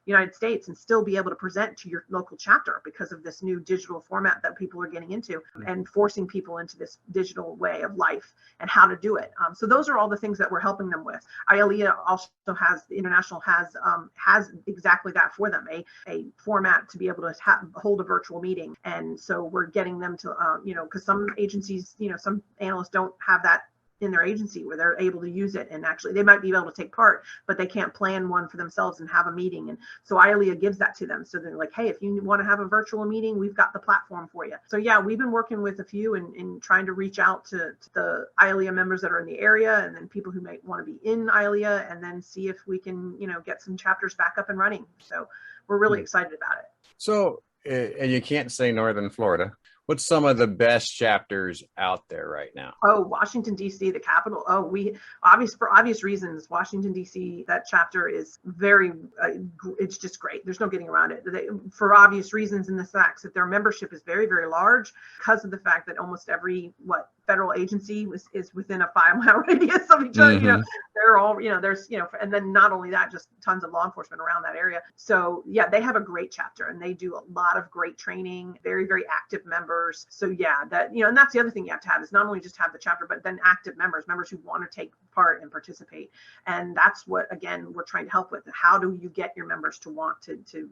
United States. And still be able to present to your local chapter because of this new digital format that people are getting into and forcing people into this digital way of life and how to do it. So those are all the things that we're helping them with. IALEIA also has, the international has exactly that for them, a format to be able to hold a virtual meeting. And so we're getting them to, because some agencies, some analysts don't have that in their agency where they're able to use it, and actually they might be able to take part, but they can't plan one for themselves and have a meeting. And so IALEIA gives that to them. So they're like, hey, if you want to have a virtual meeting, we've got the platform for you. So yeah, we've been working with a few and trying to reach out to the IALEIA members that are in the area, and then people who might want to be in IALEIA, and then see if we can, get some chapters back up and running. So we're really excited about it. So, and you can't say Northern Florida. What's some of the best chapters out there right now? Oh, Washington, D.C., the capital. Oh, for obvious reasons, Washington, D.C., that chapter is very, it's just great. There's no getting around it. For obvious reasons, in the fact that their membership is very, very large, because of the fact that almost every, federal agency is within a 5-mile radius of each other. Mm-hmm. They're all, there's, and then not only that, just tons of law enforcement around that area. So yeah, they have a great chapter, and they do a lot of great training, very, very active members. So yeah, that, and that's the other thing you have to have, is not only just have the chapter, but then active members who want to take part and participate. And that's what, again, we're trying to help with. How do you get your members to want to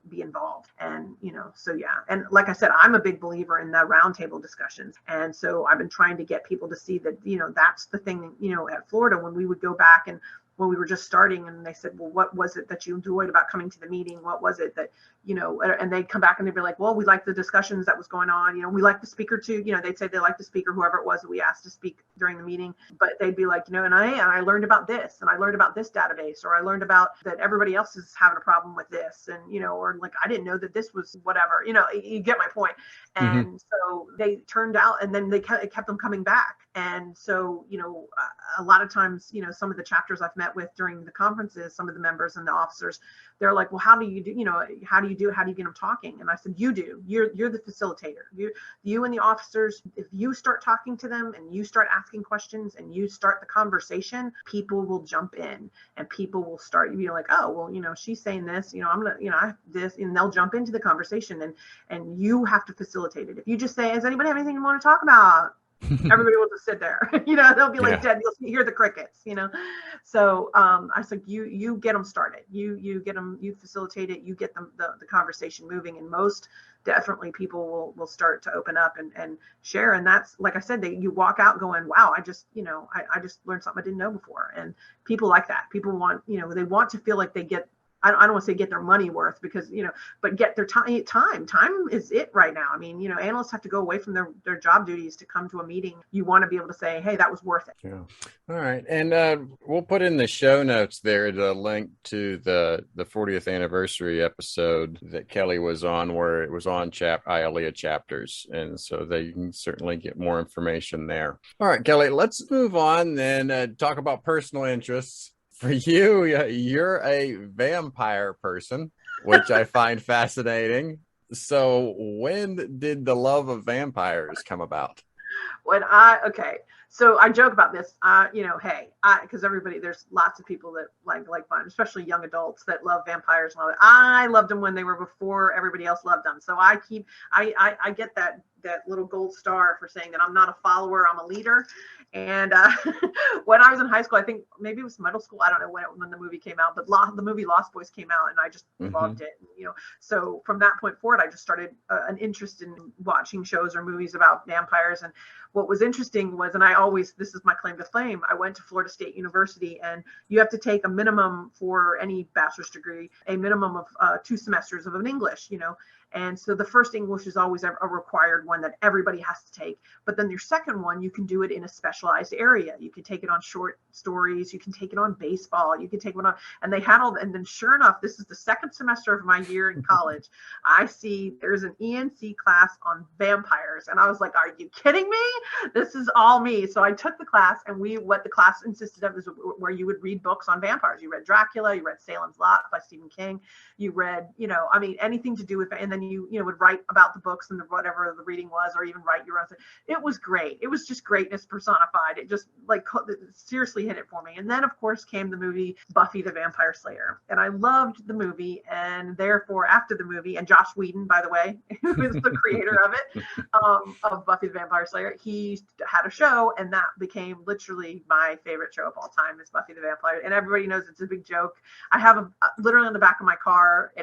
be involved? And, so yeah. And like I said, I'm a big believer in the roundtable discussions. And so I've been trying to get people to see that, that's the thing, at Florida, when we would go back and when we were just starting, and they said, well, what was it that you enjoyed about coming to the meeting? What was it that, and they'd come back and they'd be like, well, we liked the discussions that was going on. We liked the speaker too. They'd say they liked the speaker, whoever it was that we asked to speak during the meeting, but they'd be like, and I learned about this, and I learned about this database, or I learned about that everybody else is having a problem with this. And, or like, I didn't know that this was whatever, you get my point. And so they turned out, and then they kept them coming back. And so, a lot of times, some of the chapters I've met with during the conferences, some of the members and the officers, they're like, well, how do you do, how do you get them talking? And I said, you're the facilitator. You and the officers, if you start talking to them and you start asking questions and you start the conversation, people will jump in, and people will start, like, oh, well, she's saying this, I'm going to, I have this, and they'll jump into the conversation, and you have to facilitate it. If you just say, does anybody have anything you want to talk about? Everybody will just sit there, they'll be like dead. You'll hear the crickets, So I said, you get them started. You get them, you facilitate it, you get them the conversation moving, and most definitely people will start to open up and share. And that's, like I said, you walk out going, wow, I just learned something I didn't know before. And people like that. People want, they want to feel like they get, I don't want to say get their money worth, because, but get their time. Time is it right now. I mean, analysts have to go away from their job duties to come to a meeting. You want to be able to say, hey, that was worth it. Yeah. All right. And we'll put in the show notes there the link to the 40th anniversary episode that Kelly was on, where it was on IALEIA Chapters. And so you can certainly get more information there. All right, Kelly, let's move on then, talk about personal interests. For you, you're a vampire person, which I find fascinating. So when did the love of vampires come about? So I joke about this, because there's lots of people that like mine, especially young adults that love vampires and all that. I loved them when they were before everybody else loved them. So I get that little gold star for saying that I'm not a follower, I'm a leader. And when I was in high school, I think maybe it was middle school, I don't know when the movie came out, but the movie Lost Boys came out, and I just loved it. So from that point forward, I just started an interest in watching shows or movies about vampires. And what was interesting was, and this is my claim to fame, I went to Florida State University, and you have to take a minimum for any bachelor's degree, a minimum of 2 semesters of an English, And so the first English is always a required one that everybody has to take. But then your second one, you can do it in a specialized area. You can take it on short stories. You can take it on baseball. You can take it on, and they had and then sure enough, this is the second semester of my year in college. I see there's an ENC class on vampires. And I was like, are you kidding me? This is all me. So I took the class, and what the class insisted of is where you would read books on vampires. You read Dracula, you read Salem's Lot by Stephen King, you read, anything to do with, and then you would write about the books and whatever the reading was, or even write your own thing. It was great. It was just greatness personified. It just seriously hit it for me. And then of course came the movie Buffy the Vampire Slayer, and I loved the movie. And therefore, after the movie, and Josh Whedon, by the way, who is the creator of it, of Buffy the Vampire Slayer, he had a show, and that became literally my favorite show of all time, is Buffy the Vampire. And everybody knows it's a big joke. I have literally on the back of my car,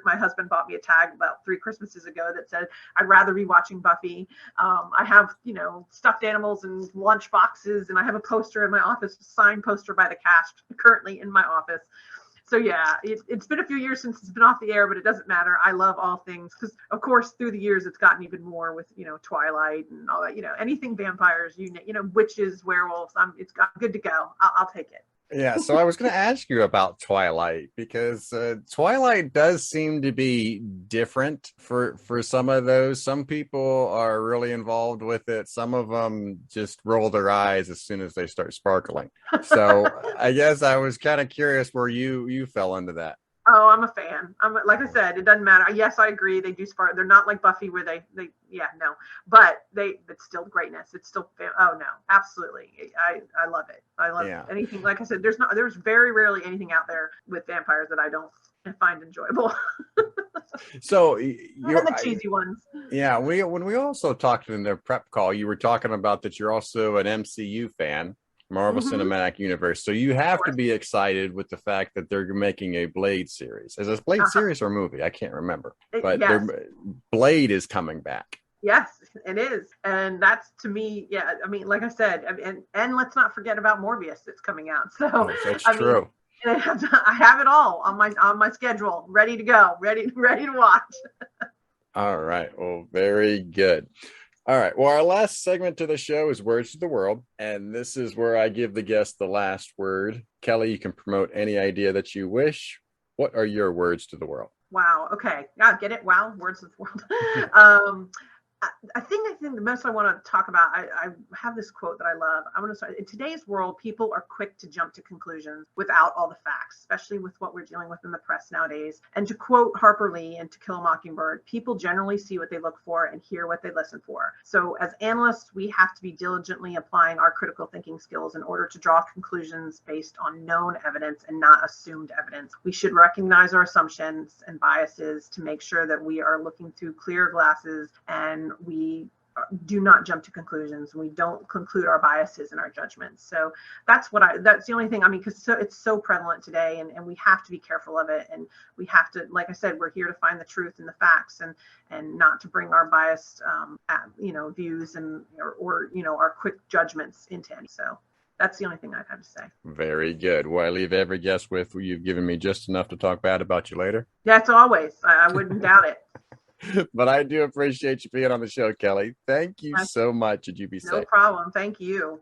my husband bought me a tag about 3 Christmases ago that said, I'd rather be watching Buffy. I have, stuffed animals and lunch boxes, and I have a poster in my office, a signed poster by the cast currently in my office. So yeah, it's been a few years since it's been off the air, but it doesn't matter. I love all things, because of course through the years it's gotten even more with Twilight and all that. Anything vampires, witches, werewolves. It's got good to go. I'll take it. Yeah, so I was going to ask you about Twilight, because Twilight does seem to be different for some of those. Some people are really involved with it. Some of them just roll their eyes as soon as they start sparkling. So I guess I was kind of curious where you fell into that. Oh, I'm a fan. Like I said, it doesn't matter. Yes, I agree. They do spark. They're not like Buffy where but it's still greatness. It's still, oh no, absolutely. I love it. I love anything. Like I said, there's very rarely anything out there with vampires that I don't find enjoyable. So you're the cheesy ones. Yeah. When we also talked in the prep call, you were talking about that you're also an MCU fan. Marvel Cinematic Universe. So you have to be excited with the fact that they're making a Blade series. Is this Blade series or movie? I can't remember. But yes. Blade is coming back. Yes, it is. And that's, to me, like I said, and let's not forget about Morbius that's coming out. So that's true. I have it all on my schedule, ready to go, ready to watch. All right. Well, very good. All right. Well, our last segment to the show is Words to the World. And this is where I give the guest the last word. Kelly, you can promote any idea that you wish. What are your words to the world? Wow. Okay. Yeah, get it? Wow. Words to the world. I think the most I want to talk about, I have this quote that I love. I want to start. In today's world, people are quick to jump to conclusions without all the facts, especially with what we're dealing with in the press nowadays. And to quote Harper Lee in To Kill a Mockingbird, people generally see what they look for and hear what they listen for. So as analysts, we have to be diligently applying our critical thinking skills in order to draw conclusions based on known evidence and not assumed evidence. We should recognize our assumptions and biases to make sure that we are looking through clear glasses, and we do not jump to conclusions. We don't conclude our biases in our judgments. So that's the only thing, because it's so prevalent today, and we have to be careful of it. And we have to, like I said, we're here to find the truth and the facts, and not to bring our biased, views and, or our quick judgments into any. So that's the only thing I've had to say. Very good. Well, I leave every guest with, you've given me just enough to talk bad about you later. That's always, I wouldn't doubt it. But I do appreciate you being on the show, Kelly. Thank you so much. And you be safe. No problem. Thank you.